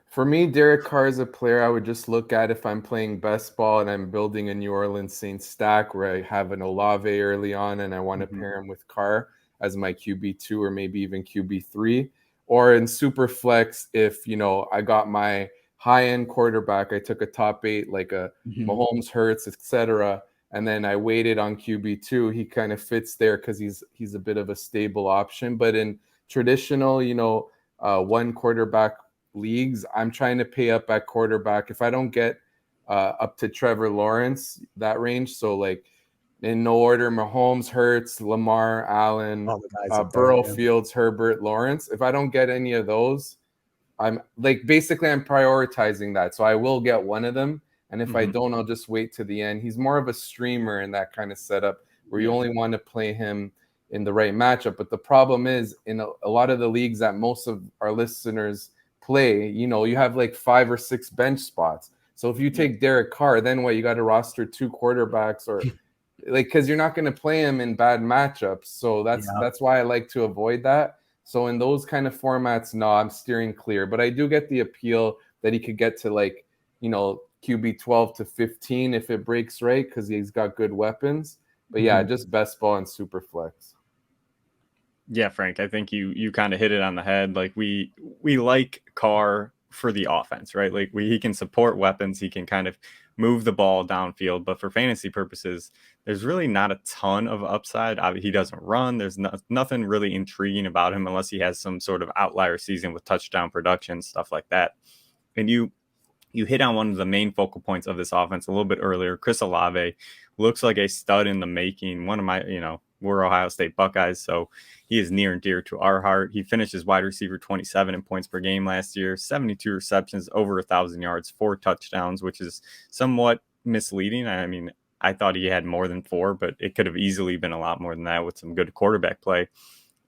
For me, Derek Carr is a player I would just look at if I'm playing best ball and I'm building a New Orleans Saints stack where I have an Olave early on and I want to pair him with Carr as my QB2 or maybe even QB3. Or in super flex, if I got my high-end quarterback, I took a top 8, like a Mahomes, Hurts, etc. And then I waited on QB2. He kind of fits there because he's a bit of a stable option. But in traditional, one quarterback leagues, I'm trying to pay up at quarterback. If I don't get up to Trevor Lawrence, that range, so like in no order, Mahomes, Hurts, Lamar, Allen, Burrow, Fields, Herbert, Lawrence. If I don't get any of those, I'm prioritizing that. So I will get one of them. And if I don't, I'll just wait to the end. He's more of a streamer in that kind of setup where you only want to play him in the right matchup. But the problem is in a lot of the leagues that most of our listeners play, you have like 5 or 6 bench spots. So if you take Derek Carr, then what? You got to roster 2 quarterbacks or because you're not going to play him in bad matchups. So that's why I like to avoid that. So in those kind of formats, no, I'm steering clear. But I do get the appeal that he could get to like, QB 12 to 15 if it breaks right because he's got good weapons. But yeah, just best ball and super flex. Yeah, Frank, I think you kind of hit it on the head. Like we like Carr for the offense, right? Like he can support weapons, he can kind of move the ball downfield, but for fantasy purposes, there's really not a ton of upside. He doesn't run. There's nothing really intriguing about him unless he has some sort of outlier season with touchdown production, stuff like that. And you hit on one of the main focal points of this offense a little bit earlier. Chris Olave looks like a stud in the making. One of my, we're Ohio State Buckeyes, so he is near and dear to our heart. He finished as wide receiver 27 in points per game last year, 72 receptions, over 1,000 yards, 4 touchdowns, which is somewhat misleading. I mean, I thought he had more than 4, but it could have easily been a lot more than that with some good quarterback play.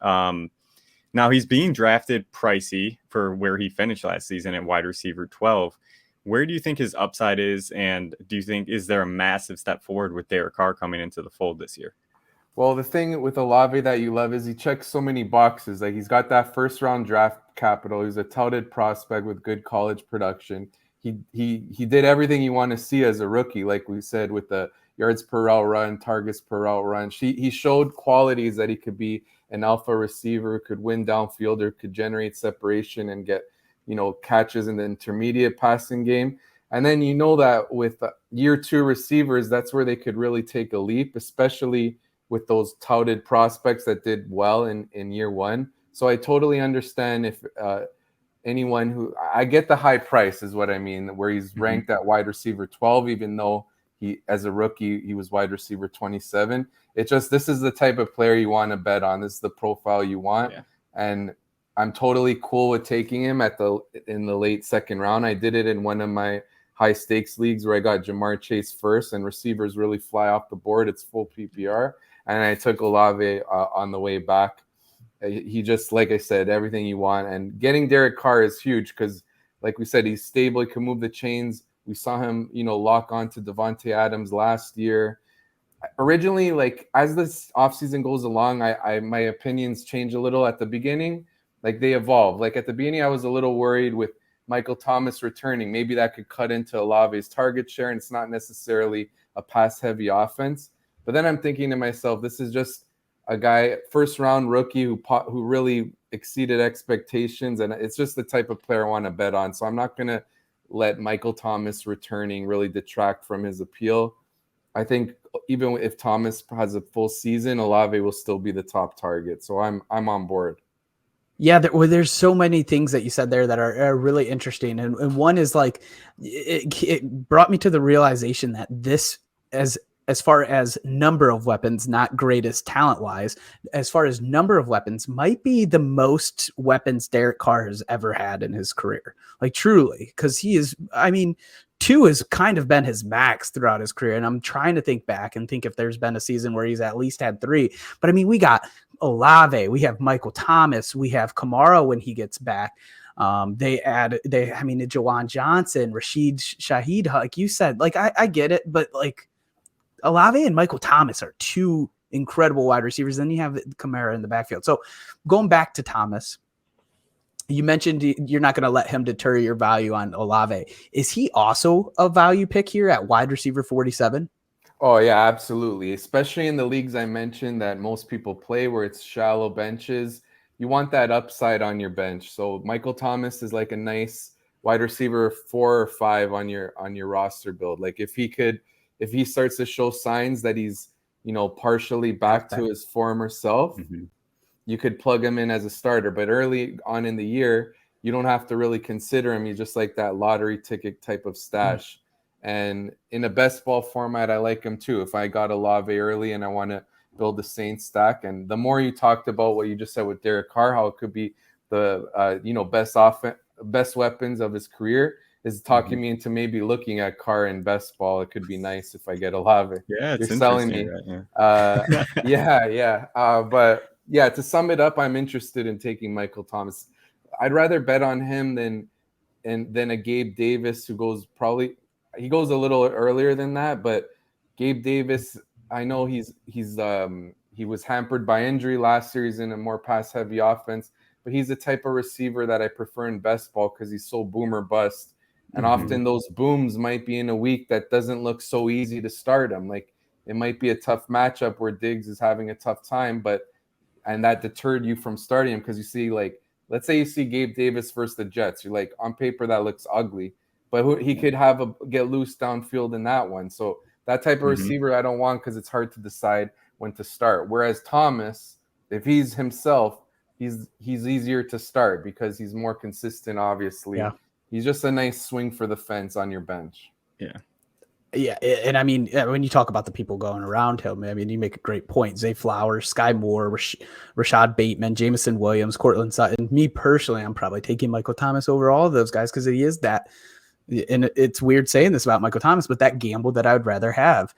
Now he's being drafted pricey for where he finished last season at wide receiver 12. Where do you think his upside is? And do you think, is there a massive step forward with Derek Carr coming into the fold this year? Well, the thing with Olave that you love is he checks so many boxes. Like he's got that first round draft capital. He's a touted prospect with good college production. He did everything you want to see as a rookie, like we said, with the yards per route run, targets per route run. He showed qualities that he could be an alpha receiver, could win downfield, or could generate separation and get catches in the intermediate passing game. And then that with year 2 receivers, that's where they could really take a leap, especially with those touted prospects that did well in year 1. So I totally understand if anyone who, I get the high price is what I mean, where he's ranked at wide receiver 12, even though he, as a rookie, he was wide receiver 27. It's just, this is the type of player you want to bet on. This is the profile you want. Yeah. And I'm totally cool with taking him in the late second round. I did it in one of my high stakes leagues where I got Jamar Chase first, and receivers really fly off the board. It's full PPR. And I took Olave on the way back. He just, like I said, everything you want. And getting Derek Carr is huge because, like we said, he's stable. He can move the chains. We saw him, lock on to Devontae Adams last year. Originally, like as this offseason goes along, my opinions change a little. At the beginning, like they evolve. Like at the beginning, I was a little worried with Michael Thomas returning. Maybe that could cut into Olave's target share, and it's not necessarily a pass-heavy offense. But then I'm thinking to myself, this is just a guy, first-round rookie who really exceeded expectations, and it's just the type of player I want to bet on. So I'm not going to let Michael Thomas returning really detract from his appeal. I think even if Thomas has a full season, Olave will still be the top target. So I'm on board. Yeah, there's so many things that you said there that are really interesting. And one is like, it brought me to the realization that this, as far as number of weapons, not greatest talent-wise, as far as number of weapons, might be the most weapons Derek Carr has ever had in his career. Like truly, because he is, 2 has kind of been his max throughout his career. And I'm trying to think back and think if there's been a season where he's at least had 3. But we got Olave, we have Michael Thomas, we have Kamara when he gets back. Jawan Johnson, Rashid Shaheed, like you said, like I get it, but like Olave and Michael Thomas are 2 incredible wide receivers. Then you have Kamara in the backfield. So going back to Thomas, you mentioned you're not going to let him deter your value on Olave. Is he also a value pick here at wide receiver 47? Oh, yeah, absolutely. Especially in the leagues I mentioned that most people play where it's shallow benches. You want that upside on your bench. So Michael Thomas is like a nice wide receiver 4 or 5 on your roster build. Like if he starts to show signs that he's, partially back to his former self, you could plug him in as a starter. But early on in the year, you don't have to really consider him. He's just like that lottery ticket type of stash. And in a best ball format, I like him too. If I got Olave early and I want to build the Saints stack, and the more you talked about what you just said with Derek Carr, how it could be the best weapons of his career, is talking me into maybe looking at Carr in best ball. It could be nice if I get Olave. Yeah, it's You're selling me. Right? Yeah. But yeah, to sum it up, I'm interested in taking Michael Thomas. I'd rather bet on him than a Gabe Davis, who goes a little earlier than that. But Gabe Davis, I know he was hampered by injury last year. He's in a more pass heavy offense, but he's the type of receiver that I prefer in best ball because he's so boom or bust. And often those booms might be in a week that doesn't look so easy to start him. Like it might be a tough matchup where Diggs is having a tough time, and that deterred you from starting him because you see, like, let's say you see Gabe Davis versus the Jets. You're like, on paper, that looks ugly, but he could get loose downfield in that one. So that type of receiver I don't want because it's hard to decide when to start. Whereas Thomas, if he's himself, he's easier to start because he's more consistent, obviously. Yeah. He's just a nice swing for the fence on your bench. Yeah. Yeah, and I mean, when you talk about the people going around him, I mean, you make a great point. Zay Flowers, Sky Moore, Rashad Bateman, Jameson Williams, Cortland Sutton. Me personally, I'm probably taking Michael Thomas over all of those guys because he is that. And it's weird saying this about Michael Thomas, but that gamble that I would rather have.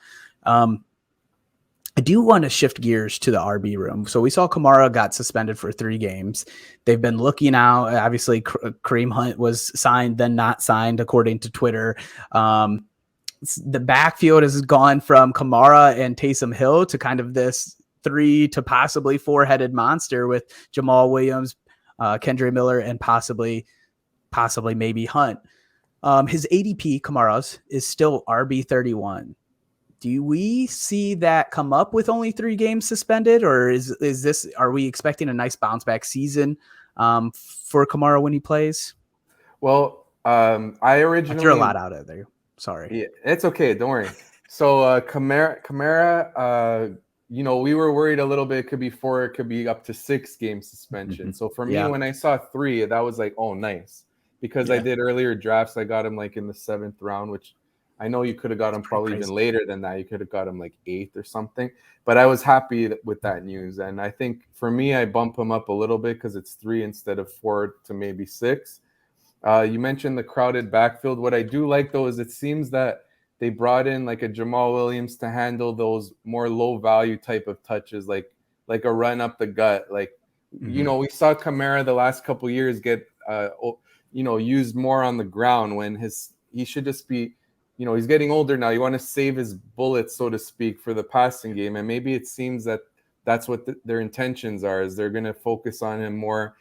I do want to shift gears to the RB room. So we saw Kamara got suspended for 3 games. They've been looking out. Obviously, Kareem Hunt was signed, then not signed, according to Twitter. The backfield has gone from Kamara and Taysom Hill to kind of this 3 to possibly 4-headed monster with Jamal Williams, Kendre Miller, and possibly maybe Hunt. His ADP, Kamara's, is still RB31. Do we see that come up with only 3 games suspended, or are we expecting a nice bounce back season for Kamara when he plays? Well, I threw a lot out of there. Sorry. Yeah, it's okay. Don't worry. So Kamara, we were worried a little bit. It could be 4, it could be up to 6 game suspension. So for me, when I saw 3, that was like, oh, nice. Because I did earlier drafts, I got him like in the 7th round, which I know you could have got him probably even later than that. You could have got him like 8th or something. But I was happy with that news. And I think for me, I bump him up a little bit because it's 3 instead of 4 to maybe 6. You mentioned the crowded backfield. What I do like, though, is it seems that they brought in like a Jamal Williams to handle those more low value type of touches, like a run up the gut. Like, we saw Kamara the last couple of years get, used more on the ground when he should just be, he's getting older now. You want to save his bullets, so to speak, for the passing game. And maybe it seems that that's what their intentions are, is they're going to focus on him more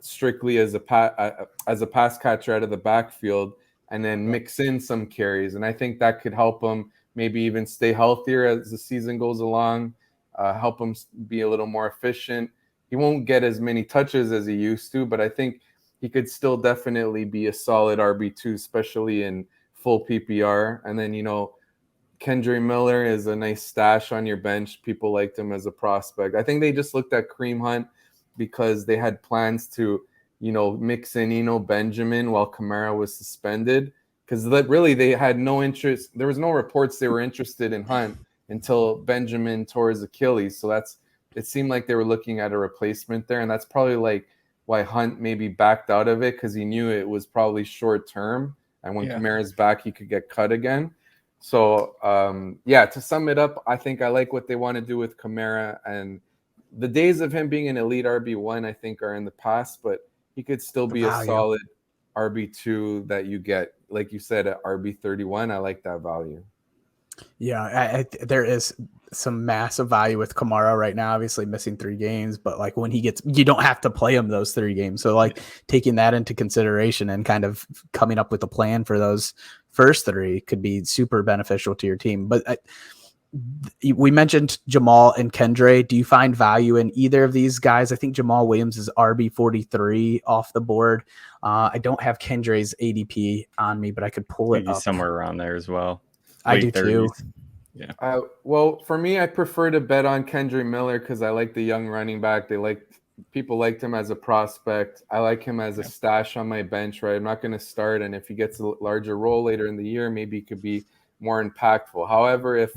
strictly as a pass catcher out of the backfield and then mix in some carries. And I think that could help him maybe even stay healthier as the season goes along, help him be a little more efficient. He won't get as many touches as he used to, but I think he could still definitely be a solid RB2, especially in full PPR. And then, Kendre Miller is a nice stash on your bench. People liked him as a prospect. I think they just looked at Kareem Hunt because they had plans to, mix in Eno Benjamin while Kamara was suspended. Because really they had no interest. There was no reports they were interested in Hunt until Benjamin tore his Achilles. So it seemed like they were looking at a replacement there. And that's probably like why Hunt maybe backed out of it, because he knew it was probably short term. And when Kamara's back, he could get cut again. So, to sum it up, I think I like what they want to do with Kamara. And the days of him being an elite RB1, I think, are in the past. But he could still be a solid RB2 that you get, like you said, at RB31. I like that value. Yeah, there is some massive value with Kamara right now, obviously missing 3 games, but like when you don't have to play him those 3 games. So like taking that into consideration and kind of coming up with a plan for those first 3 could be super beneficial to your team. But we mentioned Jamal and Kendre. Do you find value in either of these guys? I think Jamal Williams is RB43 off the board. I don't have Kendre's ADP on me, but I could pull it up. Somewhere around there as well. I do 30s. Too. Yeah. Well, for me, I prefer to bet on Kendre Miller because I like the young running back. People liked him as a prospect. I like him as a stash on my bench, right? I'm not going to start, and if he gets a larger role later in the year, maybe he could be more impactful. However, if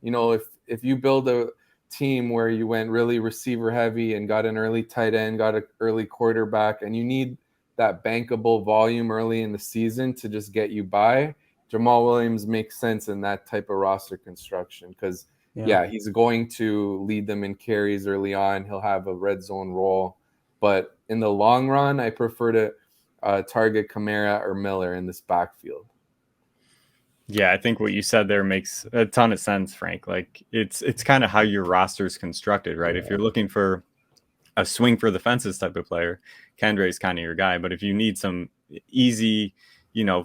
you build a team where you went really receiver heavy and got an early tight end, got an early quarterback, and you need that bankable volume early in the season to just get you by, Jamal Williams makes sense in that type of roster construction because, he's going to lead them in carries early on. He'll have a red zone role. But in the long run, I prefer to target Kamara or Miller in this backfield. Yeah, I think what you said there makes a ton of sense, Frank. Like it's kind of how your roster is constructed, right? Yeah. If you're looking for a swing for the fences type of player, Kendre is kind of your guy. But if you need some easy,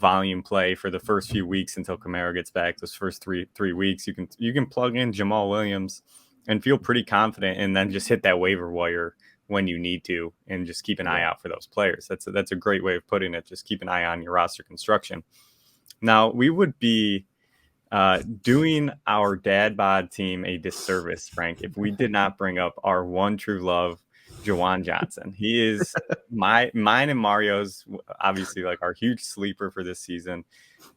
volume play for the first few weeks until Kamara gets back, those first three weeks, you can plug in Jamal Williams and feel pretty confident, and then just hit that waiver wire when you need to, and just keep an eye out for those players. That's a great way of putting it. Just keep an eye on your roster construction. Now, we would be doing our Dad Bod team a disservice, Frank, if we did not bring up our one true love, Juwan Johnson. He is mine and Mario's, obviously, like our huge sleeper for this season.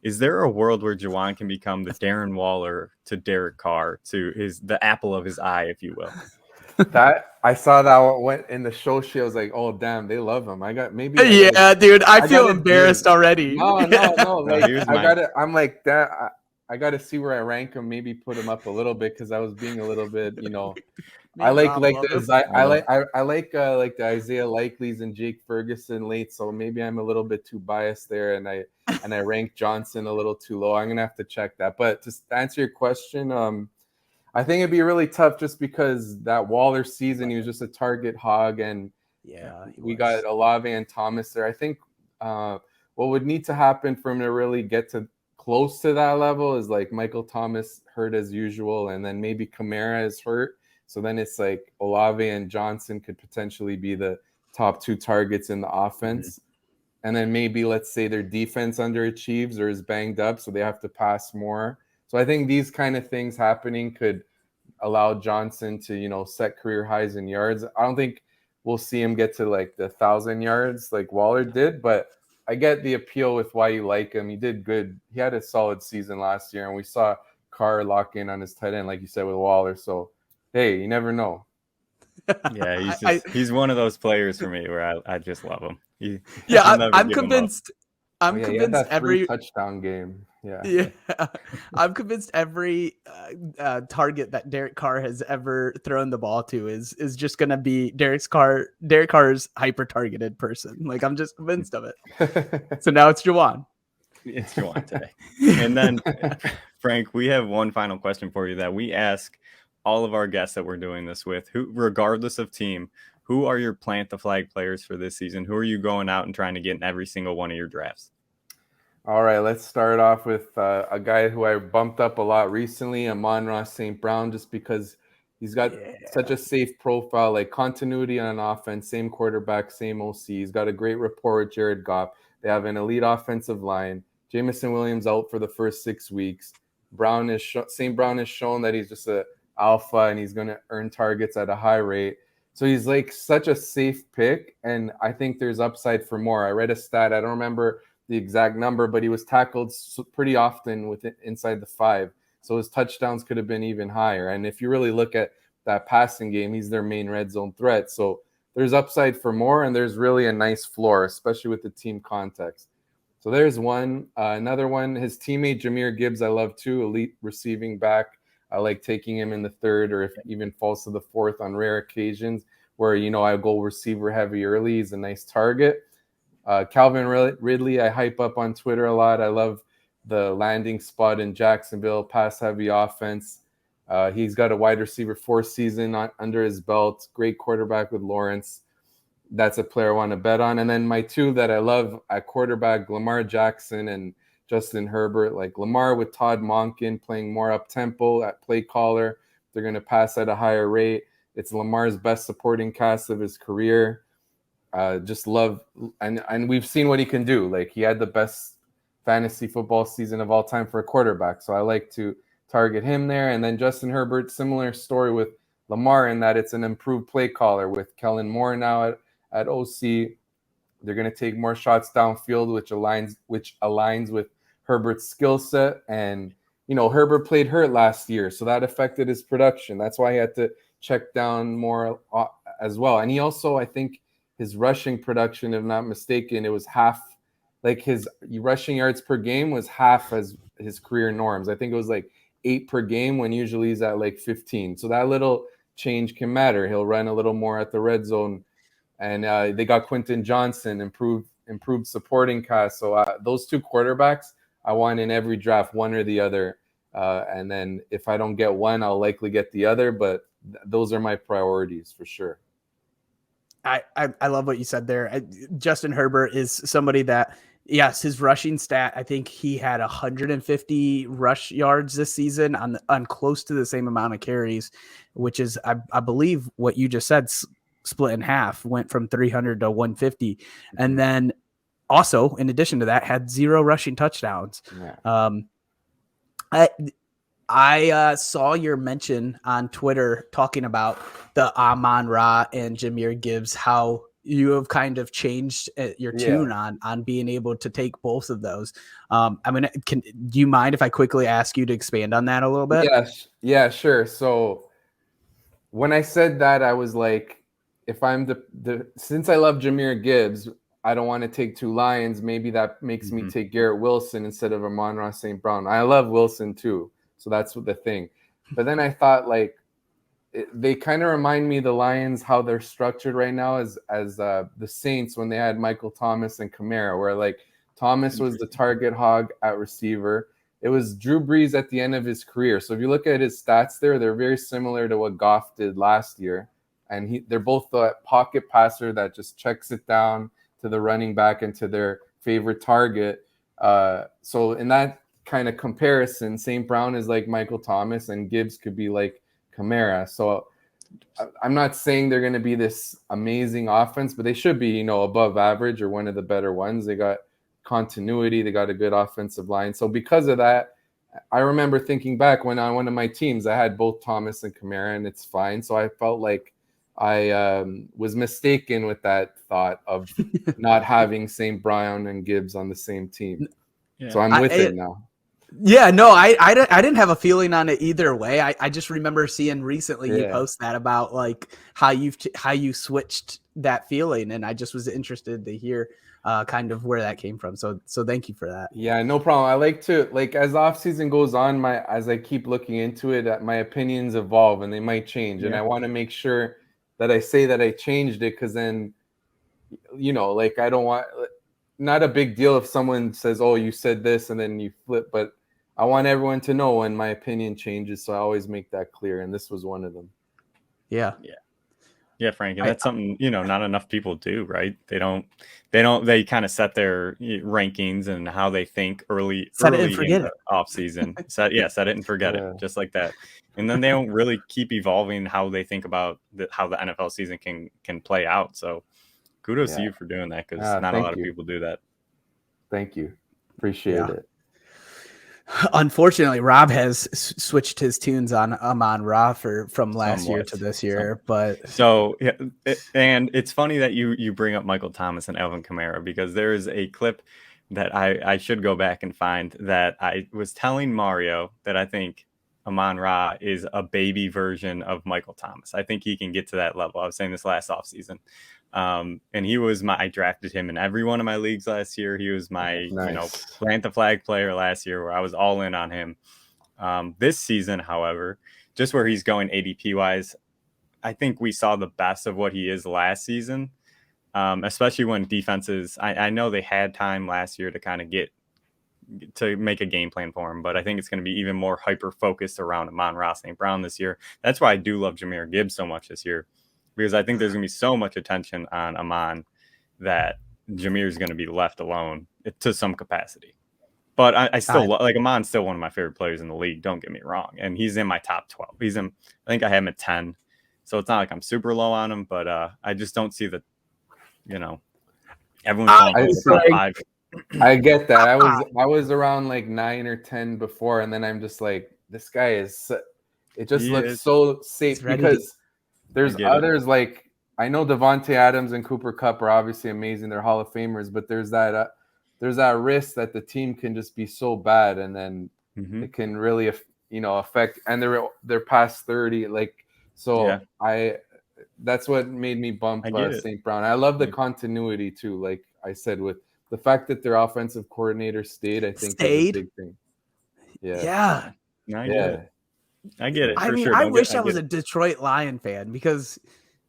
Is there a world where Juwan can become the Darren Waller to Derek Carr, to the apple of his eye, if you will? That I saw that went in the show. She was like, "Oh damn, they love him." Dude, I feel embarrassed already. No. Like, I'm like that. I got to see where I rank him. Maybe put him up a little bit because I was being a little bit, I like the Isaiah Likely's and Jake Ferguson late. So maybe I'm a little bit too biased there, and I rank Johnson a little too low. I'm gonna have to check that. But to answer your question, I think it'd be really tough just because that Waller season, he was just a target hog, and we got Olave and Thomas there. I think what would need to happen for him to really get to close to that level is like Michael Thomas hurt as usual, and then maybe Kamara is hurt. So then it's like Olave and Johnson could potentially be the top two targets in the offense. Mm-hmm. And then maybe let's say their defense underachieves or is banged up, so they have to pass more. So I think these kind of things happening could allow Johnson to, set career highs in yards. I don't think we'll see him get to like the 1,000 yards like Waller did, but I get the appeal with why you like him. He did good. He had a solid season last year, and we saw Carr lock in on his tight end, like you said, with Waller. So, hey, you never know. Yeah, he's one of those players for me where I just love him. I'm convinced. I'm convinced every touchdown game. I'm convinced every target that Derek Carr has ever thrown the ball to is just going to be Derek Carr's hyper targeted person. Like, I'm just convinced of it. So now it's Juwan. It's Juwan today. And then, Frank, we have one final question for you that we ask all of our guests that we're doing this with, who, regardless of team, who are your plant the flag players for this season? Who are you going out and trying to get in every single one of your drafts? All right, let's start off with a guy who I bumped up a lot recently, Amon-Ra St. Brown, just because he's got such a safe profile, like continuity on offense, same quarterback, same OC. He's got a great rapport with Jared Goff. They have an elite offensive line. Jameson Williams out for the first 6 weeks. St. Brown has shown that he's just an alpha and he's going to earn targets at a high rate. So he's like such a safe pick, and I think there's upside for more. I read a stat, I don't remember the exact number, but he was tackled pretty often inside the 5. So his touchdowns could have been even higher. And if you really look at that passing game, he's their main red zone threat. So there's upside for more, and there's really a nice floor, especially with the team context. So there's one. Another one, his teammate Jahmyr Gibbs, I love too, elite receiving back. I like taking him in the 3rd or if even falls to the 4th on rare occasions where, I go receiver heavy early. He's a nice target. Calvin Ridley, I hype up on Twitter a lot. I love the landing spot in Jacksonville, pass-heavy offense. He's got a wide receiver 4 season under his belt. Great quarterback with Lawrence. That's a player I want to bet on. And then my 2 that I love at quarterback, Lamar Jackson and Justin Herbert. Like Lamar with Todd Monken playing more up-tempo at play caller. They're going to pass at a higher rate. It's Lamar's best supporting cast of his career. Just love, and we've seen what he can do. Like he had the best fantasy football season of all time for a quarterback. So I like to target him there. And then Justin Herbert, similar story with Lamar in that it's an improved play caller with Kellen Moore now at OC. They're going to take more shots downfield, which aligns with Herbert's skill set. And, Herbert played hurt last year, so that affected his production. That's why he had to check down more as well. And he also, I think, his rushing production, if not mistaken, it was half, like his rushing yards per game was half as his career norms. I think it was like 8 per game when usually he's at like 15. So that little change can matter. He'll run a little more at the red zone. And they got Quentin Johnson, improved supporting cast. So those 2 quarterbacks, I want in every draft, one or the other. And then if I don't get one, I'll likely get the other. But those are my priorities for sure. I love what you said there. Justin Herbert is somebody that, yes, his rushing stat, I think he had 150 rush yards this season on close to the same amount of carries, which is, I believe what you just said, split in half, went from 300 to 150. And then also, in addition to that, had 0 rushing touchdowns. Yeah. I saw your mention on Twitter talking about the Amon-Ra and Jahmyr Gibbs, how you have kind of changed your tune on being able to take both of those. Do you mind if I quickly ask you to expand on that a little bit? Yeah, sure. So when I said that, I was like, if I'm since I love Jahmyr Gibbs, I don't want to take 2 Lions. Maybe that makes me take Garrett Wilson instead of Amon-Ra St. Brown. I love Wilson too. So that's the thing. But then I thought, like, they kind of remind me, the Lions, how they're structured right now as the Saints when they had Michael Thomas and Kamara, where like Thomas was the target hog at receiver. It was Drew Brees at the end of his career. So if you look at his stats there, they're very similar to what Goff did last year. And they're both the pocket passer that just checks it down to the running back and to their favorite target. So in that kind of comparison, St. Brown is like Michael Thomas and Gibbs could be like Kamara. So I'm not saying they're going to be this amazing offense, but they should be, above average or one of the better ones. They got continuity. They got a good offensive line. So because of that, I remember thinking back when on one of my teams, I had both Thomas and Kamara, and it's fine. So I felt like I was mistaken with that thought of not having St. Brown and Gibbs on the same team. Yeah. So I'm with it now. Yeah, no, I didn't have a feeling on it either way. I just remember seeing recently you post that about like how you switched that feeling, and I just was interested to hear kind of where that came from. So thank you for that. Yeah, no problem. I like to, like, as off season goes on, as I keep looking into it, my opinions evolve and they might change, and I want to make sure that I say that I changed it, because then, like, I don't want. Not a big deal if someone says, "Oh, you said this," and then you flip, but I want everyone to know when my opinion changes, so I always make that clear, and this was one of them. Yeah, Frank, and that's something not enough people do, right? They kind of set their rankings and how they think early in the off season. Set it and forget it, just like that, and then they don't really keep evolving how they think about how the NFL season can play out. So kudos to you for doing that, because not a lot of people do that. Thank you. Appreciate it. Unfortunately, Rob has switched his tunes on Amon-Ra from last year to this year. And it's funny that you bring up Michael Thomas and Alvin Kamara, because there is a clip that I should go back and find that I was telling Mario that I think Amon-Ra is a baby version of Michael Thomas. I think he can get to that level. I was saying this last offseason. And he was I drafted him in every one of my leagues last year. He was my, plant the flag player last year, where I was all in on him. This season, however, just where he's going ADP wise, I think we saw the best of what he is last season, especially when defenses, I know they had time last year to kind of to make a game plan for him, but I think it's going to be even more hyper focused around Amon-Ra St. Brown this year. That's why I do love Jahmyr Gibbs so much this year, because I think there's going to be so much attention on Amon that Jahmyr is going to be left alone to some capacity. But I still like Amon's still one of my favorite players in the league. Don't get me wrong, and he's in my top 12. He's in. I think I have him at 10, so it's not like I'm super low on him. But I just don't see the, everyone's calling him top 5. I get that. I was around like 9 or 10 before, and then I'm just like, this guy is. It just looks so safe because there's others like I know Devontae Adams and Cooper Kupp are obviously amazing. They're Hall of Famers, but there's that risk that the team can just be so bad, and then it can really affect. And they're past 30, like so. That's what made me bump St. Brown. I love the continuity too. Like I said, with the fact that their offensive coordinator stayed, I think is a big thing. Yeah. I get it. I mean, sure. I wish I was a Detroit Lion fan, because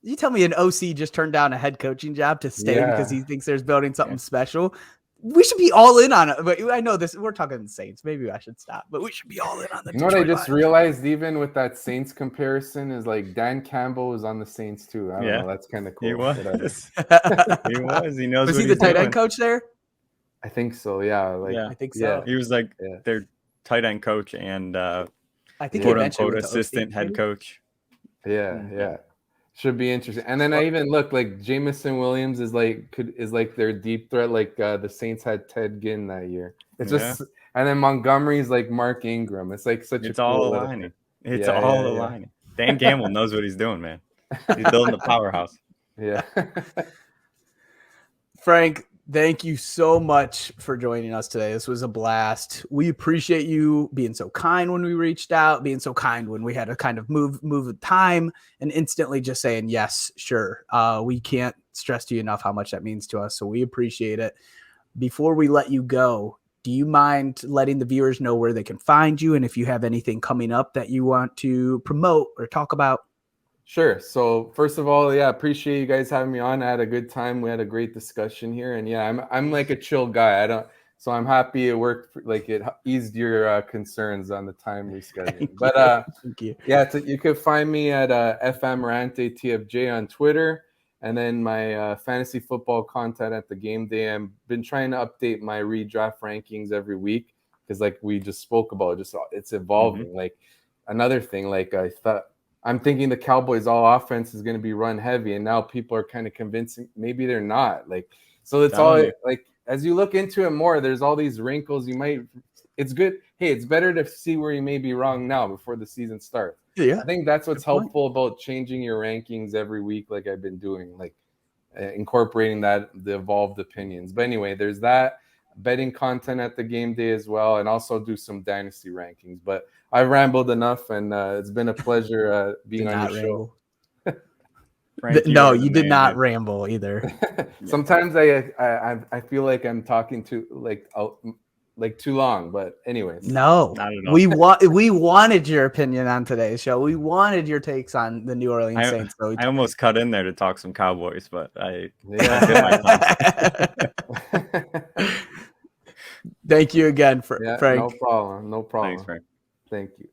you tell me an OC just turned down a head coaching job to stay because he thinks there's building something special. We should be all in on it. But I know this. We're talking Saints. Maybe I should stop. But we should be all in on the. You know what I just realized, even with that Saints comparison, is like Dan Campbell was on the Saints too. I don't know. That's kind of cool. He was. He was. He knows. Was he the tight end coach there? I think so. Yeah. I think so. He was like their tight end coach and I think quote unquote assistant head coach. Yeah. Should be interesting. And then I even look like Jamison Williams is like their deep threat. Like the Saints had Ted Ginn that year. It's just, and then Montgomery's like Mark Ingram. It's like it's all aligning. It's all aligning. Dan Gamble knows what he's doing, man. He's building the powerhouse. Yeah. Frank, thank you so much for joining us today. This was a blast. We appreciate you being so kind when we reached out, being so kind when we had to kind of move the time, and instantly just saying, yes, sure. We can't stress to you enough how much that means to us. So we appreciate it. Before we let you go, do you mind letting the viewers know where they can find you, and if you have anything coming up that you want to promote or talk about? Sure. So first of all, appreciate you guys having me on. I had a good time. We had a great discussion here, and I'm like a chill guy. So I'm happy it worked. Like it eased your concerns on the time rescheduling. But thank you. You can find me at Ammirante TFJ on Twitter, and then my fantasy football content at the game day. I've been trying to update my redraft rankings every week because, like we just spoke about, it's evolving. Like another thing, like I'm thinking the Cowboys' all offense is going to be run heavy, and now people are kind of convincing maybe they're not. Like, so it's all like as you look into it more, there's all these wrinkles. It's good. Hey, it's better to see where you may be wrong now before the season starts. Yeah, I think that's what's helpful about changing your rankings every week, like I've been doing, like incorporating the evolved opinions. But anyway, there's that betting content at the game day as well, and also do some dynasty rankings. But I've rambled enough, and it's been a pleasure being on your show. Frank, no, you did not ramble either. Sometimes I feel like I'm talking too too long, but anyways. No, we wanted your opinion on today's show. We wanted your takes on the New Orleans Saints. So I almost cut in there to talk some Cowboys, but Thank you again, Frank. No problem. Thanks, Frank. Thank you.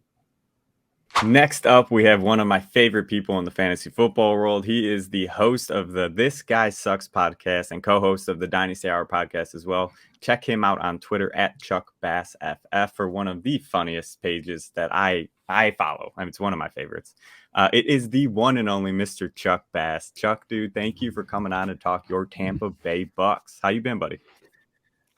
Next up, we have one of my favorite people in the fantasy football world. He is the host of the This Guy Sucks podcast and co-host of the Dynasty Hour podcast as well. Check him out on Twitter at ChuckBassFF for one of the funniest pages that I follow. I mean, it's one of my favorites. It is the one and only Mr. Chuck Bass. Chuck, dude, thank you for coming on and talk your Tampa Bay Bucs. How you been, buddy?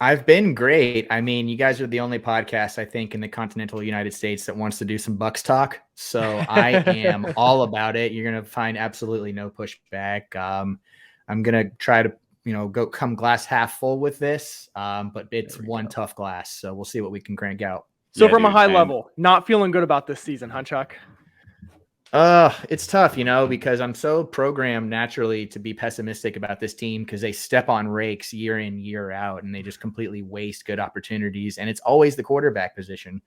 I've been great. I mean, you guys are the only podcast, I think, in the continental United States that wants to do some Bucs talk. So I am all about it. You're going to find absolutely no pushback. I'm going to try to, go come glass half full with this, but it's one tough glass. So we'll see what we can crank out. So from a high level, not feeling good about this season, huh, Chuck? It's tough, because I'm so programmed naturally to be pessimistic about this team because they step on rakes year in, year out, and they just completely waste good opportunities. And it's always the quarterback position.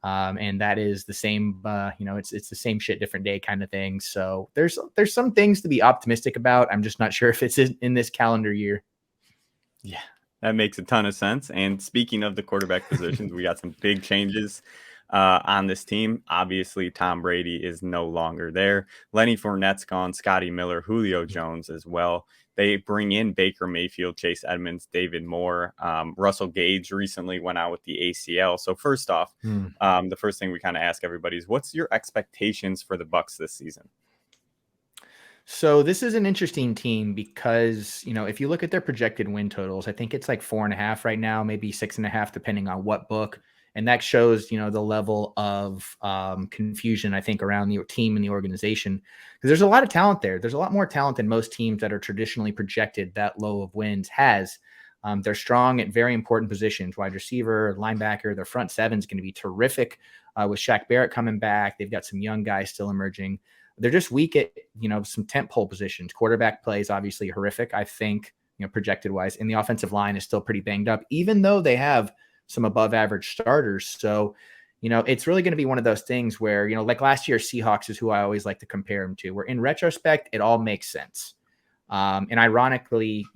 And that is the same, it's the same shit, different day kind of thing. So there's some things to be optimistic about. I'm just not sure if it's in this calendar year. Yeah, that makes a ton of sense. And speaking of the quarterback positions, we got some big changes on this team. Obviously, Tom Brady is no longer there. Lenny Fournette's gone, Scotty Miller, Julio Jones as well. They bring in Baker Mayfield, Chase Edmonds, David Moore. Russell Gage recently went out with the ACL. So first off, the first thing we kind of ask everybody is, what's your expectations for the Bucs this season? So this is an interesting team because, if you look at their projected win totals, I think it's like 4.5 right now, maybe 6.5, depending on what book. And that shows, the level of confusion, I think, around the team and the organization. Because there's a lot of talent there. There's a lot more talent than most teams that are traditionally projected that low of wins has. They're strong at very important positions, wide receiver, linebacker. Their front seven is going to be terrific with Shaq Barrett coming back. They've got some young guys still emerging. They're just weak at, some tentpole positions. Quarterback play is obviously horrific, I think, projected wise. And the offensive line is still pretty banged up, even though they have some above average starters. So, it's really going to be one of those things where, like last year, Seahawks is who I always like to compare them to, where in retrospect, it all makes sense. And ironically,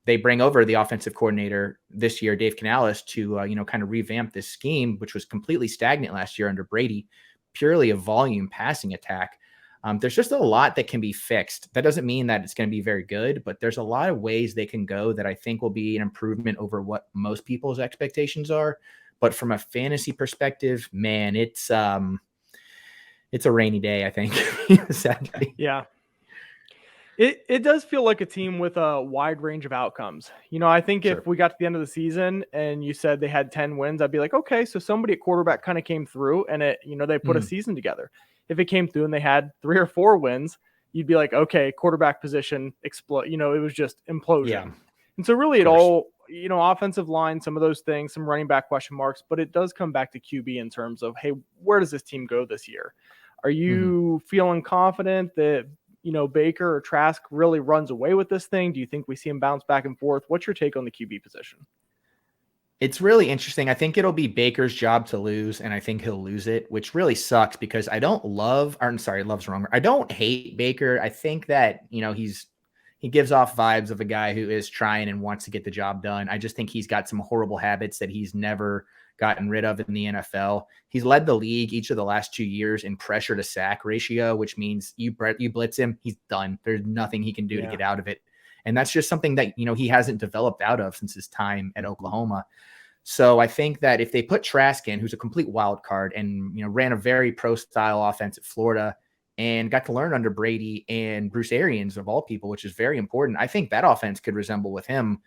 they bring over the offensive coordinator this year, Dave Canales, to, kind of revamp this scheme, which was completely stagnant last year under Brady, purely a volume passing attack. There's just a lot that can be fixed. That doesn't mean that it's going to be very good, but there's a lot of ways they can go that I think will be an improvement over what most people's expectations are. But from a fantasy perspective, man, it's a rainy day, I think. Sadly. Yeah. It does feel like a team with a wide range of outcomes. I think if we got to the end of the season and you said they had 10 wins, I'd be like, okay, so somebody at quarterback kind of came through and they put a season together. If it came through and they had 3 or 4 wins, you'd be like, okay, quarterback position explode. It was just implosion. Yeah. And so really it all, offensive line, some of those things, some running back question marks, but it does come back to QB in terms of, hey, where does this team go this year? Are you feeling confident that, Baker or Trask really runs away with this thing? Do you think we see him bounce back and forth? What's your take on the QB position? It's really interesting. I think it'll be Baker's job to lose, and I think he'll lose it, which really sucks because I don't love's wrong. I don't hate Baker. I think that, he gives off vibes of a guy who is trying and wants to get the job done. I just think he's got some horrible habits that he's never gotten rid of in the NFL. He's led the league each of the last 2 years in pressure to sack ratio, which means you blitz him, he's done. There's nothing he can do to get out of it. And that's just something that, he hasn't developed out of since his time at Oklahoma. So I think that if they put Trask in, who's a complete wild card and, ran a very pro style offense at Florida and got to learn under Brady and Bruce Arians of all people, which is very important. I think that offense could resemble with him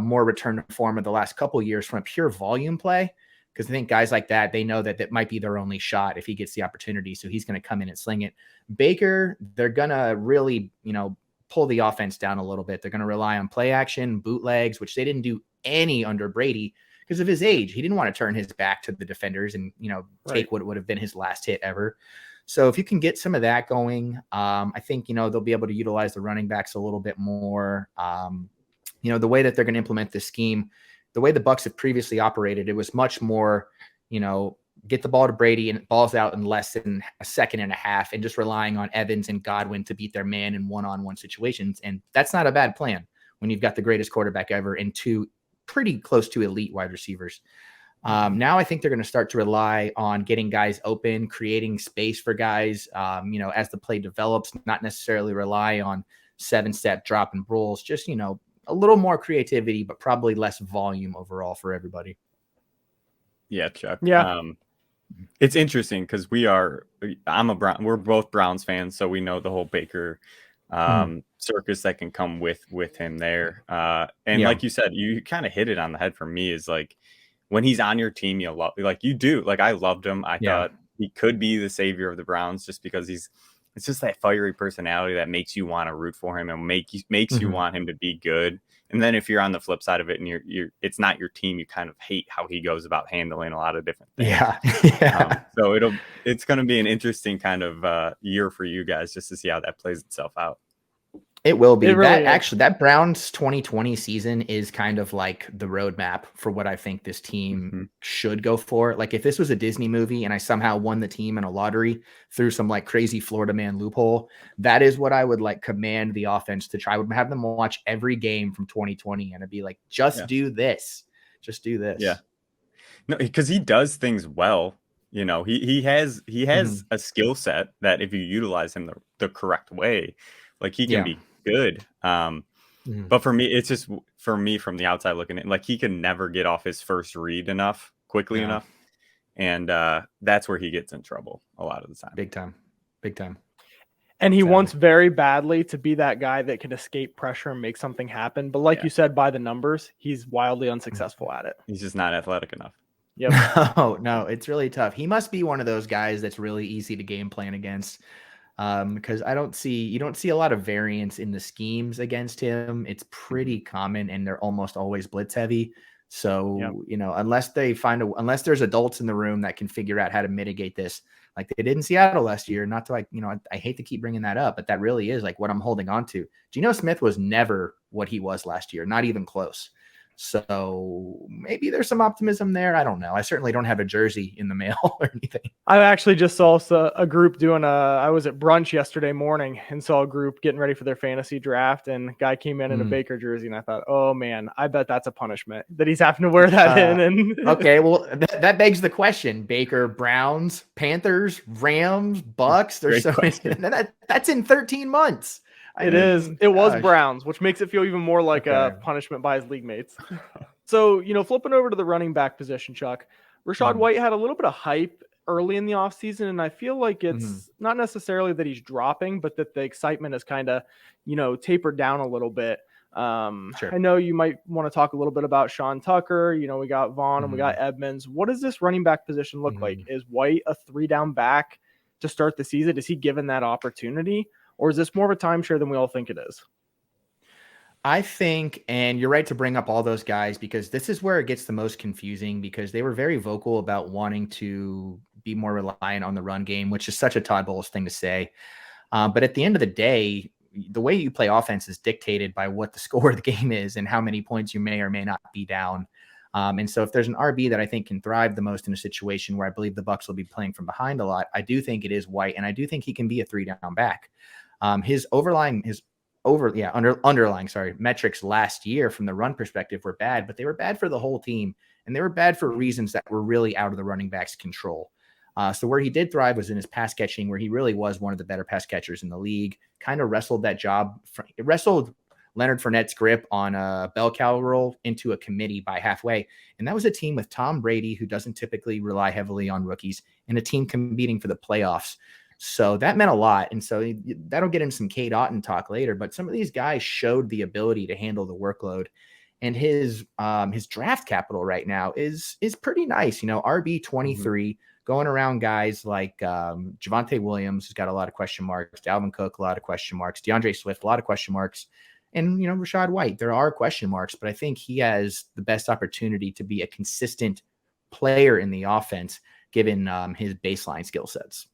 more return to form of the last couple of years from a pure volume play. Because I think guys like that, they know that might be their only shot if he gets the opportunity. So he's going to come in and sling it. Baker, they're going to really, pull the offense down a little bit. They're going to rely on play action, bootlegs, which they didn't do any under Brady because of his age. He didn't want to turn his back to the defenders and, take what would have been his last hit ever. So if you can get some of that going, I think, they'll be able to utilize the running backs a little bit more. The way that they're going to implement this scheme, the way the Bucs have previously operated, it was much more, get the ball to Brady and balls out in less than a second and a half and just relying on Evans and Godwin to beat their man in one-on-one situations. And that's not a bad plan when you've got the greatest quarterback ever and 2 pretty close to elite wide receivers. Now I think they're going to start to rely on getting guys open, creating space for guys, as the play develops, not necessarily rely on 7-step drop and rolls, just, a little more creativity, but probably less volume overall for everybody. Yeah, Chuck. Yeah. It's interesting because we're both Browns fans, so we know the whole Baker circus that can come with him there. Like you said, you kind of hit it on the head for me is like when he's on your team, you love, like you do. Like I loved him. I thought he could be the savior of the Browns just because it's just that fiery personality that makes you want to root for him and makes you want him to be good. And then if you're on the flip side of it and you're it's not your team, you kind of hate how he goes about handling a lot of different things. Yeah. So it's going to be an interesting kind of year for you guys just to see how that plays itself out. It will be. That Browns 2020 season is kind of like the roadmap for what I think this team should go for. Like if this was a Disney movie and I somehow won the team in a lottery through some like crazy Florida man loophole, that is what I would like command the offense to try. I would have them watch every game from 2020 and I'd be like, just do this. Just do this. Yeah. No, because he does things well. You know, he has a skill set that if you utilize him the correct way, like he can be good. But for me, it's just from the outside looking in, like he can never get off his first read quickly enough. And that's where he gets in trouble a lot of the time. Big time. And he wants very badly to be that guy that can escape pressure and make something happen. But like you said, by the numbers, he's wildly unsuccessful at it. He's just not athletic enough. Yep. No, it's really tough. He must be one of those guys that's really easy to game plan against. Because you don't see a lot of variance in the schemes against him. It's pretty common, and they're almost always blitz heavy. So, unless there's adults in the room that can figure out how to mitigate this, like they did in Seattle last year, not to I hate to keep bringing that up, but that really is like what I'm holding on to. Geno Smith was never what he was last year, not even close. So maybe there's some optimism there. I don't know. I certainly don't have a jersey in the mail or anything. I actually just saw a group I was at brunch yesterday morning and saw a group getting ready for their fantasy draft, and a guy came in a Baker jersey, and I thought, oh man, I bet that's a punishment that he's having to wear that in. And okay, well that begs the question: Baker, Browns, Panthers, Rams, Bucks. There's so many. That's in 13 months. It was Browns, which makes it feel even more like a punishment by his league mates. So, flipping over to the running back position, Chuck, Rachaad White had a little bit of hype early in the offseason, and I feel like it's not necessarily that he's dropping, but that the excitement has kind of, tapered down a little bit. Sure. I know you might want to talk a little bit about Sean Tucker. We got Vaughn and we got Edmonds. What does this running back position look like? Is White a 3-down back to start the season? Is he given that opportunity? Or is this more of a timeshare than we all think it is? I think, and you're right to bring up all those guys, because this is where it gets the most confusing, because they were very vocal about wanting to be more reliant on the run game, which is such a Todd Bowles thing to say. But at the end of the day, the way you play offense is dictated by what the score of the game is and how many points you may or may not be down. And so if there's an RB that I think can thrive the most in a situation where I believe the Bucs will be playing from behind a lot, I do think it is White, and I do think he can be a 3-down back. His underlying metrics last year from the run perspective were bad, but they were bad for the whole team, and they were bad for reasons that were really out of the running back's control. So where he did thrive was in his pass catching, where he really was one of the better pass catchers in the league, kind of wrestled Leonard Fournette's grip on a bell cow roll into a committee by halfway. And that was a team with Tom Brady, who doesn't typically rely heavily on rookies, and a team competing for the playoffs. So that meant a lot. And so that'll get him some Kate Otten talk later, but some of these guys showed the ability to handle the workload, and his draft capital right now is pretty nice. RB 23 going around guys like Javonte Williams, who's got a lot of question marks, Dalvin Cook, a lot of question marks, DeAndre Swift, a lot of question marks. And, Rachaad White, there are question marks, but I think he has the best opportunity to be a consistent player in the offense, given his baseline skill sets.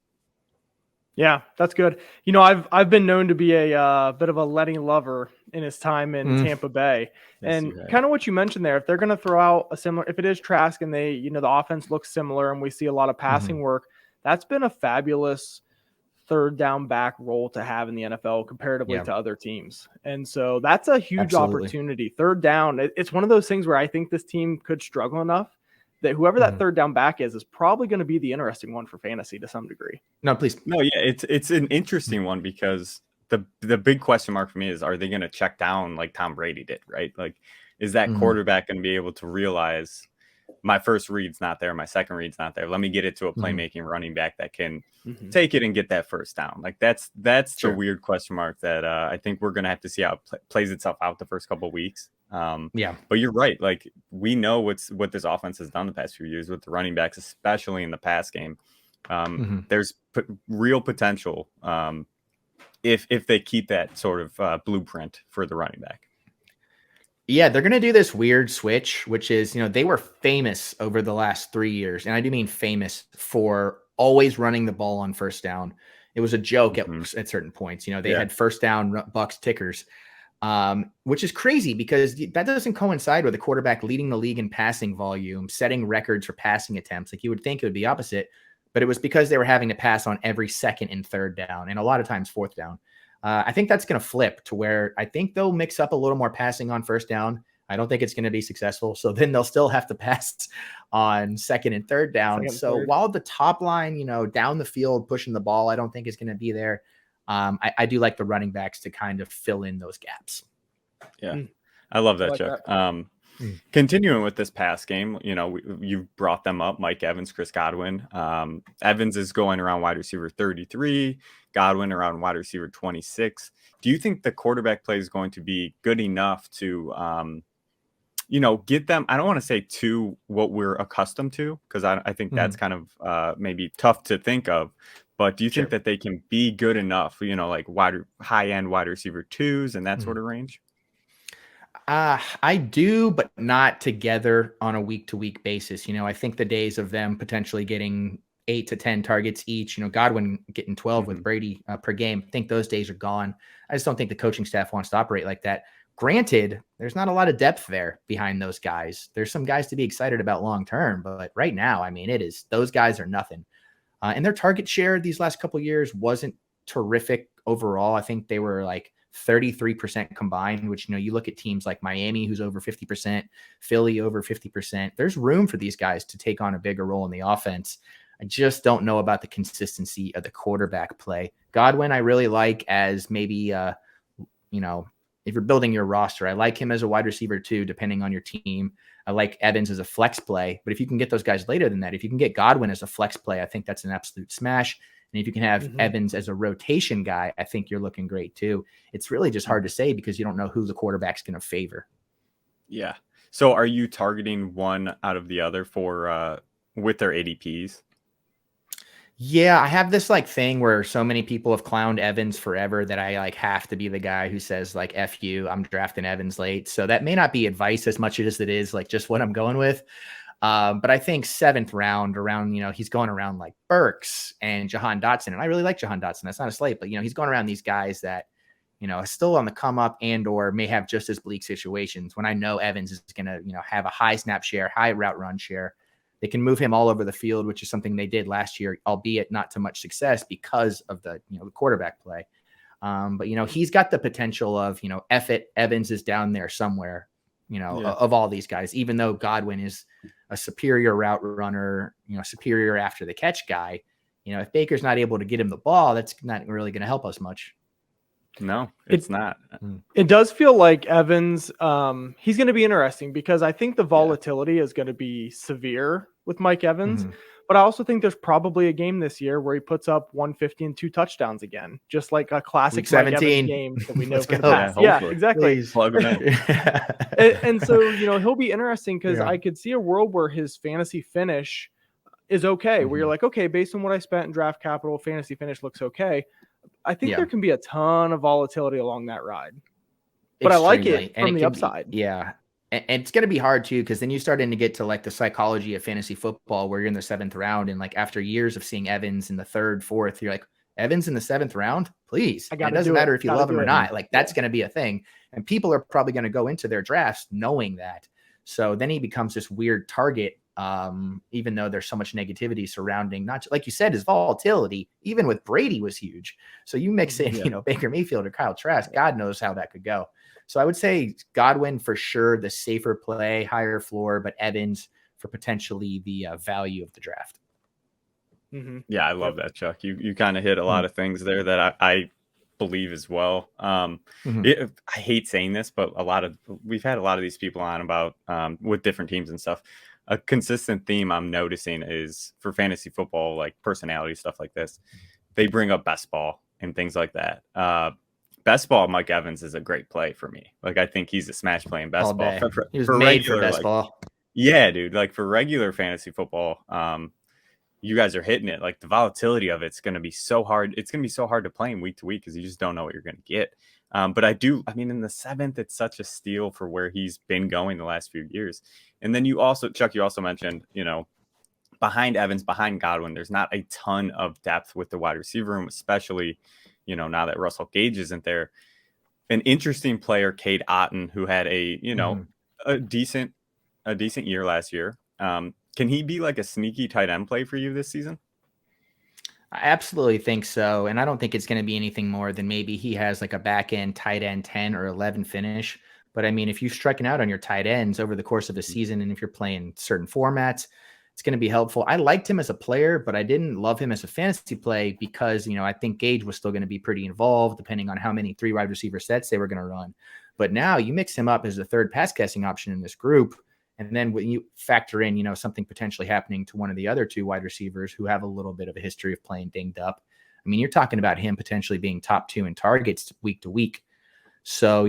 Yeah, that's good. I've been known to be a bit of a Letty lover in his time in Tampa Bay. Yes, and kind of what you mentioned there, if they're going to throw out if it is Trask and they, the offense looks similar and we see a lot of passing work, that's been a fabulous 3rd-down back role to have in the NFL comparatively to other teams. And so that's a huge opportunity. 3rd down, it's one of those things where I think this team could struggle enough that whoever that 3rd-down back is probably going to be the interesting one for fantasy to some degree. No, please. No, yeah, it's an interesting one, because the big question mark for me is, are they going to check down like Tom Brady did, right? Like, is that quarterback going to be able to realize my first read's not there, my second read's not there, let me get it to a playmaking running back that can take it and get that first down? Like that's the weird question mark that I think we're going to have to see how it plays itself out the first couple of weeks. But you're right. Like, we know what this offense has done the past few years with the running backs, especially in the pass game. There's real potential if they keep that sort of blueprint for the running back. Yeah, they're going to do this weird switch, which is, they were famous over the last 3 years. And I do mean famous for always running the ball on 1st down. It was a joke at certain points. They had 1st down Bucs tickers, which is crazy, because that doesn't coincide with a quarterback leading the league in passing volume, setting records for passing attempts. Like, you would think it would be opposite, but it was because they were having to pass on every 2nd and 3rd down, and a lot of times 4th down. I think that's going to flip to where I think they'll mix up a little more passing on 1st down. I don't think it's going to be successful. So then they'll still have to pass on second and third down. While the top line, down the field, pushing the ball, I don't think is going to be there. I do like the running backs to kind of fill in those gaps. Yeah. I love that, Chuck. Continuing with this pass game, you brought them up, Mike Evans, Chris Godwin. Evans is going around wide receiver 33, Godwin around wide receiver 26. Do you think the quarterback play is going to be good enough to, get them, I don't want to say to what we're accustomed to, because I think that's kind of maybe tough to think of. But do you think that they can be good enough, like high-end wide receiver 2s and that sort of range? I do, but not together on a week-to-week basis. I think the days of them potentially getting 8 to 10 targets each, Godwin getting 12 with Brady per game, I think those days are gone. I just don't think the coaching staff wants to operate like that. Granted, there's not a lot of depth there behind those guys. There's some guys to be excited about long-term, but right now, those guys are nothing. And their target share these last couple of years wasn't terrific overall. I think they were like 33% combined, which, you look at teams like Miami, who's over 50%, Philly over 50%. There's room for these guys to take on a bigger role in the offense. I just don't know about the consistency of the quarterback play. Godwin, I really like as maybe, if you're building your roster, I like him as a wide receiver too, depending on your team. I like Evans as a flex play, but if you can get those guys later than that, if you can get Godwin as a flex play, I think that's an absolute smash. And if you can have Evans as a rotation guy, I think you're looking great too. It's really just hard to say because you don't know who the quarterback's going to favor. Yeah. So are you targeting one out of the other for with their ADPs? Yeah, I have this thing where so many people have clowned Evans forever that I have to be the guy who says F you, I'm drafting Evans late. So that may not be advice as much as it is just what I'm going with. But I think 7th round around, he's going around like Burks and Jahan Dotson. And I really like Jahan Dotson. That's not a slate, but he's going around these guys that, are still on the come up and, or may have just as bleak situations when I know Evans is going to, have a high snap share, high route run share. They can move him all over the field, which is something they did last year, albeit not to much success because of the, the quarterback play. But, he's got the potential of, F it, Evans is down there somewhere, of all these guys, even though Godwin is a superior route runner, superior after the catch guy. If Baker's not able to get him the ball, that's not really going to help us much. No, it's not. It does feel like Evans, he's going to be interesting because I think the volatility is going to be severe with Mike Evans. But I also think there's probably a game this year where he puts up 150 and 2 touchdowns again, just like a classic Mike Evans game that we know from the past. Yeah, exactly. Please plug him in. and so, he'll be interesting because I could see a world where his fantasy finish is okay, where you're like, okay, based on what I spent in draft capital, fantasy finish looks okay. I think there can be a ton of volatility along that ride. But I like it from the upside. And it's going to be hard too, because then you start to get to the psychology of fantasy football where you're in the 7th round. And after years of seeing Evans in the 3rd, 4th, you're like, Evans in the 7th round, please. It doesn't matter if you love him or not. That's going to be a thing. And people are probably going to go into their drafts knowing that. So then he becomes this weird target, even though there's so much negativity surrounding, not like you said, his volatility, even with Brady was huge. So you mix in, Baker Mayfield or Kyle Trask, God knows how that could go. So I would say Godwin for sure, the safer play, higher floor, but Evans for potentially the value of the draft. Yeah, I love that, Chuck. You kind of hit a lot of things there that I believe as well. I hate saying this, but we've had a lot of these people on about with different teams and stuff. A consistent theme I'm noticing is for fantasy football, like personality stuff like this, they bring up best ball and things like that. Best ball, Mike Evans is a great play for me. I think he's a smash play in best ball. He was made for best ball. Yeah, dude. For regular fantasy football, you guys are hitting it. The volatility of it's going to be so hard. It's going to be so hard to play in week to week because you just don't know what you're going to get. But in the 7th, it's such a steal for where he's been going the last few years. And then Chuck, you also mentioned, behind Evans, behind Godwin, there's not a ton of depth with the wide receiver room, especially, now that Russell Gage isn't there. An interesting player, Cade Otton, who had a decent year last year. Can he be a sneaky tight end play for you this season? I absolutely think so. And I don't think it's going to be anything more than maybe he has a back end tight end 10 or 11 finish. But I mean, if you're striking out on your tight ends over the course of a season, and if you're playing certain formats, it's going to be helpful. I liked him as a player, but I didn't love him as a fantasy play because, I think Gage was still going to be pretty involved depending on how many 3 wide receiver sets they were going to run. But now you mix him up as a third pass catching option in this group. And then when you factor in, something potentially happening to one of the other 2 wide receivers who have a little bit of a history of playing dinged up, I mean, you're talking about him potentially being top 2 in targets week to week. So,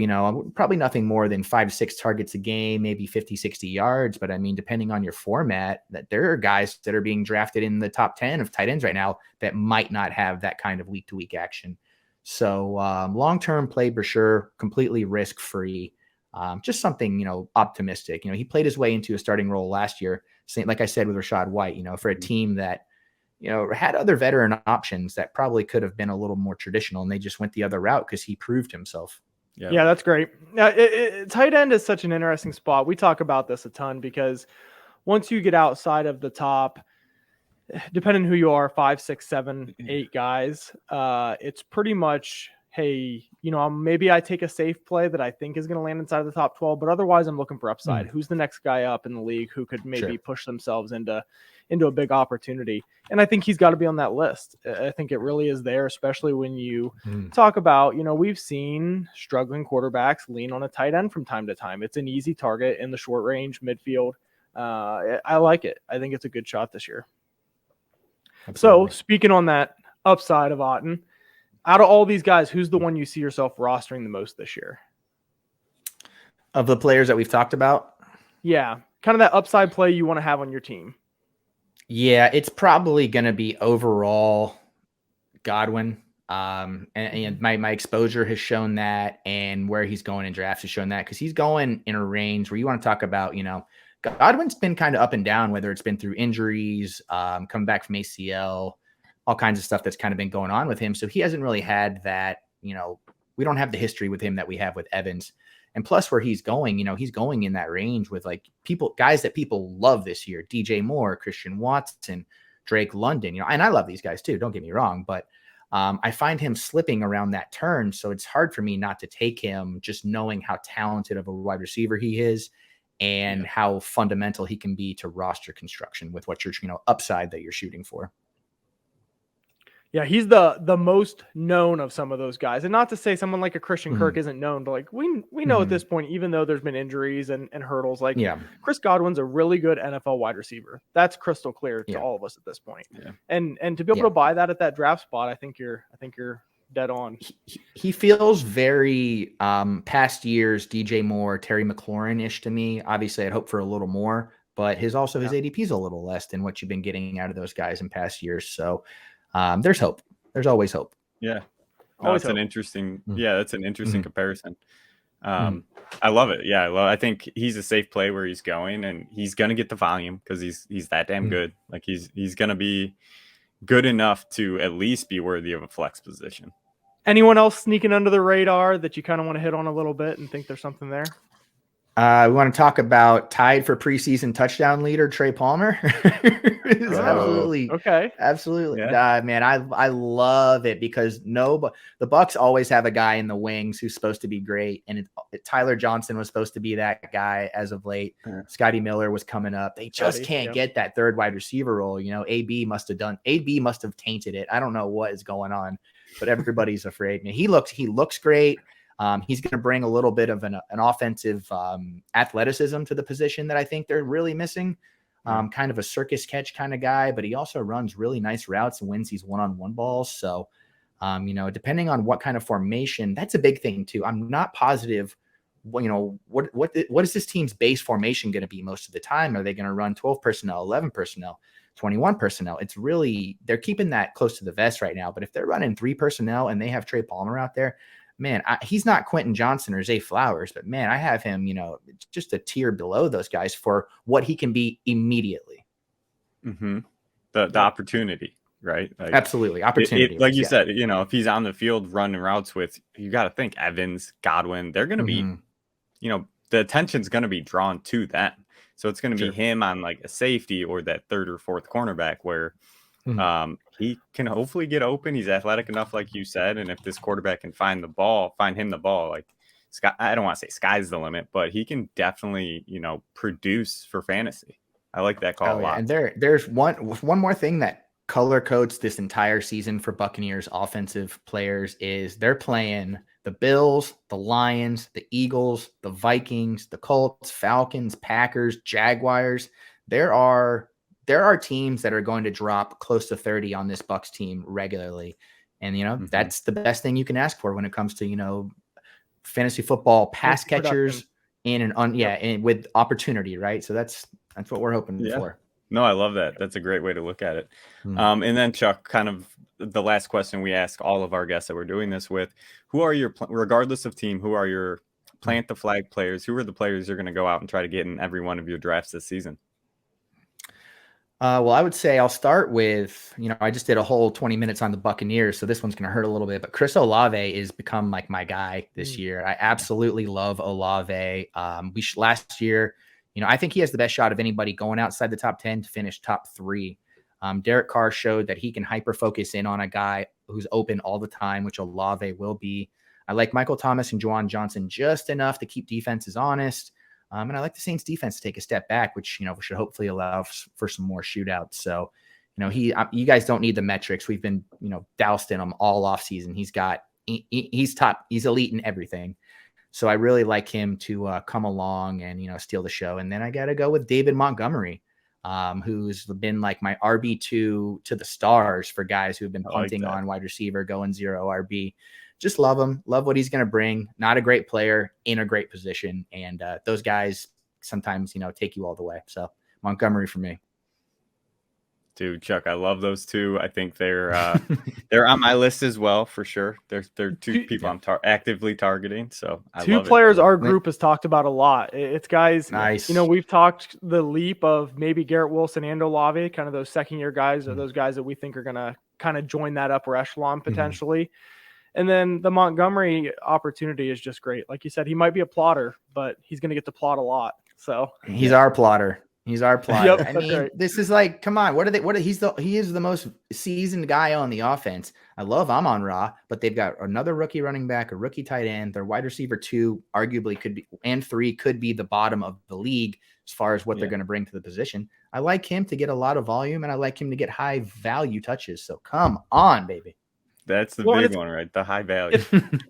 probably nothing more than 5 to 6 targets a game, maybe 50, 60 yards. But I mean, depending on your format, that there are guys that are being drafted in the top 10 of tight ends right now that might not have that kind of week to week action. So long-term play for sure, completely risk-free. Just something, optimistic. He played his way into a starting role last year. Like I said, with Rachaad White, for a team that, had other veteran options that probably could have been a little more traditional, and they just went the other route because he proved himself. Yeah, that's great. Tight end is such an interesting spot. We talk about this a ton because once you get outside of the top, depending on who you are, 5, 6, 7, 8 guys, it's pretty much, hey, maybe I take a safe play that I think is going to land inside of the top 12, but otherwise I'm looking for upside. Who's the next guy up in the league who could maybe push themselves into a big opportunity? And I think he's got to be on that list. I think it really is there, especially when you talk about, we've seen struggling quarterbacks lean on a tight end from time to time. It's an easy target in the short range midfield. I like it. I think it's a good shot this year. Absolutely. So speaking on that upside of Otten, out of all these guys, who's the one you see yourself rostering the most this year? Of the players that we've talked about? Yeah, kind of that upside play you want to have on your team. Yeah, it's probably going to be overall Godwin. And my exposure has shown that, and where he's going in drafts has shown that, because he's going in a range where you want to talk about, Godwin's been kind of up and down, whether it's been through injuries, coming back from ACL, all kinds of stuff that's kind of been going on with him. So he hasn't really had that, we don't have the history with him that we have with Evans. And plus where he's going, he's going in that range with guys that people love this year, DJ Moore, Christian Watson, Drake London, and I love these guys too. Don't get me wrong, but I find him slipping around that turn. So it's hard for me not to take him, just knowing how talented of a wide receiver he is and how fundamental he can be to roster construction with what you're, upside that you're shooting for. Yeah, he's the most known of some of those guys. And not to say someone like a Christian Kirk isn't known, but we know at this point, even though there's been injuries and hurdles, Chris Godwin's a really good NFL wide receiver. That's crystal clear to all of us at this point. Yeah. And to be able to buy that at that draft spot, I think you're dead on. He feels very past years DJ Moore, Terry McLaurin-ish to me. Obviously, I'd hope for a little more, but his ADP is a little less than what you've been getting out of those guys in past years. So there's hope. There's always hope. Yeah. That's an interesting comparison. I love it. Yeah. I think he's a safe play where he's going, and he's going to get the volume because he's that damn good. Like he's going to be good enough to at least be worthy of a flex position. Anyone else sneaking under the radar that you kind of want to hit on a little bit and think there's something there? We want to talk about tied for preseason touchdown leader Trey Palmer. Absolutely. Okay. Absolutely. Yeah. Man, I love it because the Bucs always have a guy in the wings who's supposed to be great. And Tyler Johnson was supposed to be that guy as of late. Scotty Miller was coming up. They just can't get that third wide receiver role. AB must have tainted it. I don't know what is going on, but everybody's afraid. Man, he looks great. He's going to bring a little bit of an offensive athleticism to the position that I think they're really missing. Kind of a circus catch kind of guy, but he also runs really nice routes and wins these one-on-one balls. So, depending on what kind of formation, that's a big thing too. I'm not positive, what is this team's base formation going to be most of the time? Are they going to run 12 personnel, 11 personnel, 21 personnel? It's really, they're keeping that close to the vest right now. But if they're running 3 personnel and they have Trey Palmer out there, man, he's not Quentin Johnson or Zay Flowers, but man, I have him, just a tier below those guys for what he can be immediately. Mm-hmm. The opportunity, right? Like, absolutely. Opportunity. Like you said, if he's on the field running routes with, you got to think Evans, Godwin, they're going to be, the attention's going to be drawn to that. So it's going to be him on like a safety or that third or fourth cornerback where he can hopefully get open. He's athletic enough, like you said. And if this quarterback can find him the ball, like I don't want to say sky's the limit, but he can definitely, produce for fantasy. I like that call a lot. And there's one more thing that color codes this entire season for Buccaneers offensive players is they're playing the Bills, the Lions, the Eagles, the Vikings, the Colts, Falcons, Packers, Jaguars. There are teams that are going to drop close to 30 on this Bucs team regularly. And, that's the best thing you can ask for when it comes to, fantasy football pass catchers and with opportunity, right? So that's what we're hoping for. No, I love that. That's a great way to look at it. And then Chuck, kind of the last question we ask all of our guests that we're doing this with, who are your, regardless of team, who are your plant the flag players? Who are the players you're going to go out and try to get in every one of your drafts this season? Well, I would say I'll start with, I just did a whole 20 minutes on the Buccaneers, so this one's going to hurt a little bit, but Chris Olave has become like my guy this year. I absolutely love Olave. Last year, I think he has the best shot of anybody going outside the top 10 to finish top 3. Derek Carr showed that he can hyper-focus in on a guy who's open all the time, which Olave will be. I like Michael Thomas and Juwan Johnson just enough to keep defenses honest. And I like the Saints defense to take a step back, which, should hopefully allow for some more shootouts. So, you guys don't need the metrics. We've been, doused in him all off season. He's top, he's elite in everything. So I really like him to come along and, steal the show. And then I got to go with David Montgomery, who's been like my RB2 to the stars for guys who've been punting on wide receiver, going 0 RB. Just love him. Love what he's going to bring. Not a great player in a great position. And those guys sometimes, take you all the way. So Montgomery for me. Dude, Chuck, I love those two. I think they're on my list as well, for sure. They're two people I'm actively targeting. So I two love players our group has talked about a lot. It's guys, nice. We've talked the leap of maybe Garrett Wilson and Olave, kind of those second-year guys, or those guys that we think are going to kind of join that upper echelon potentially. And then the Montgomery opportunity is just great. Like you said, he might be a plotter, but he's going to get to plot a lot. So he's our plotter. He's our plotter. Yep, I mean, this is like, come on, he is the most seasoned guy on the offense. I love Amon-Ra, but they've got another rookie running back, a rookie tight end. Their wide receiver 2 arguably could be, and 3 could be the bottom of the league as far as what they're going to bring to the position. I like him to get a lot of volume, and I like him to get high value touches. So come on, baby. That's the big one, right? The high value.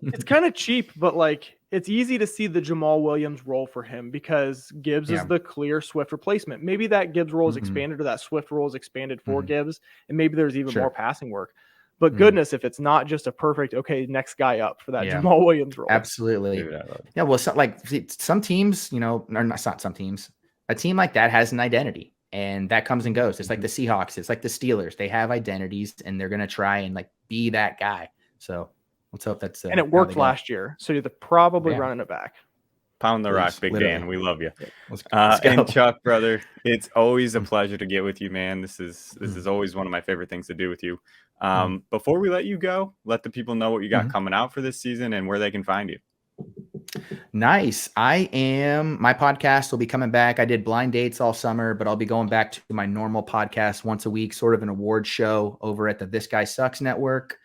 It's kind of cheap, but like it's easy to see the Jamal Williams role for him because Gibbs is the clear Swift replacement. Maybe that Gibbs role is expanded or that Swift role is expanded for Gibbs, and maybe there's even more passing work. But goodness, if it's not just a perfect, next guy up for that Jamal Williams role. Absolutely. Yeah, well, some teams, or not some teams, a team like that has an identity. And that comes and goes. It's like the Seahawks. It's like the Steelers. They have identities, and they're going to try and be that guy. So let's hope that's. And it worked last year, so you're probably running it back. Pound the rock, Big Dan. We love you. Let's go. And Chuck, brother, it's always a pleasure to get with you, man. This is always one of my favorite things to do with you. Before we let you go, let the people know what you got coming out for this season and where they can find you. Nice. My podcast will be coming back. I did blind dates all summer, but I'll be going back to my normal podcast once a week, sort of an award show over at the This Guy Sucks Network.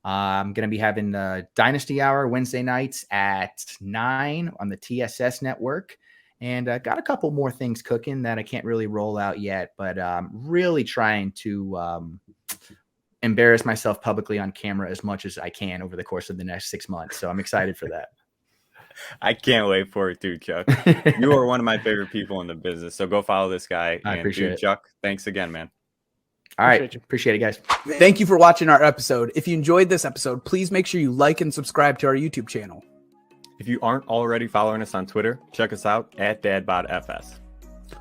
I'm going to be having the Dynasty Hour Wednesday nights at 9 on the TSS network. And got a couple more things cooking that I can't really roll out yet, but really trying to embarrass myself publicly on camera as much as I can over the course of the next 6 months. So I'm excited for that. I can't wait for it too, Chuck. You are one of my favorite people in the business. So go follow this guy. I appreciate it. Chuck, thanks again, man. All right. Appreciate it, guys. Thank you for watching our episode. If you enjoyed this episode, please make sure you like and subscribe to our YouTube channel. If you aren't already following us on Twitter, check us out at Dad Bod FS.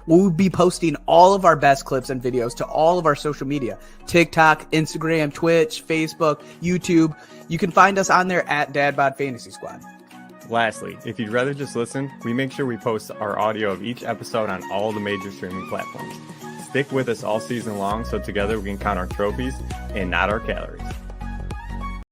We'll be posting all of our best clips and videos to all of our social media: TikTok, Instagram, Twitch, Facebook, YouTube. You can find us on there at Dad Bod Fantasy Squad. Lastly, if you'd rather just listen, we make sure we post our audio of each episode on all the major streaming platforms. Stick with us all season long so together we can count our trophies and not our calories.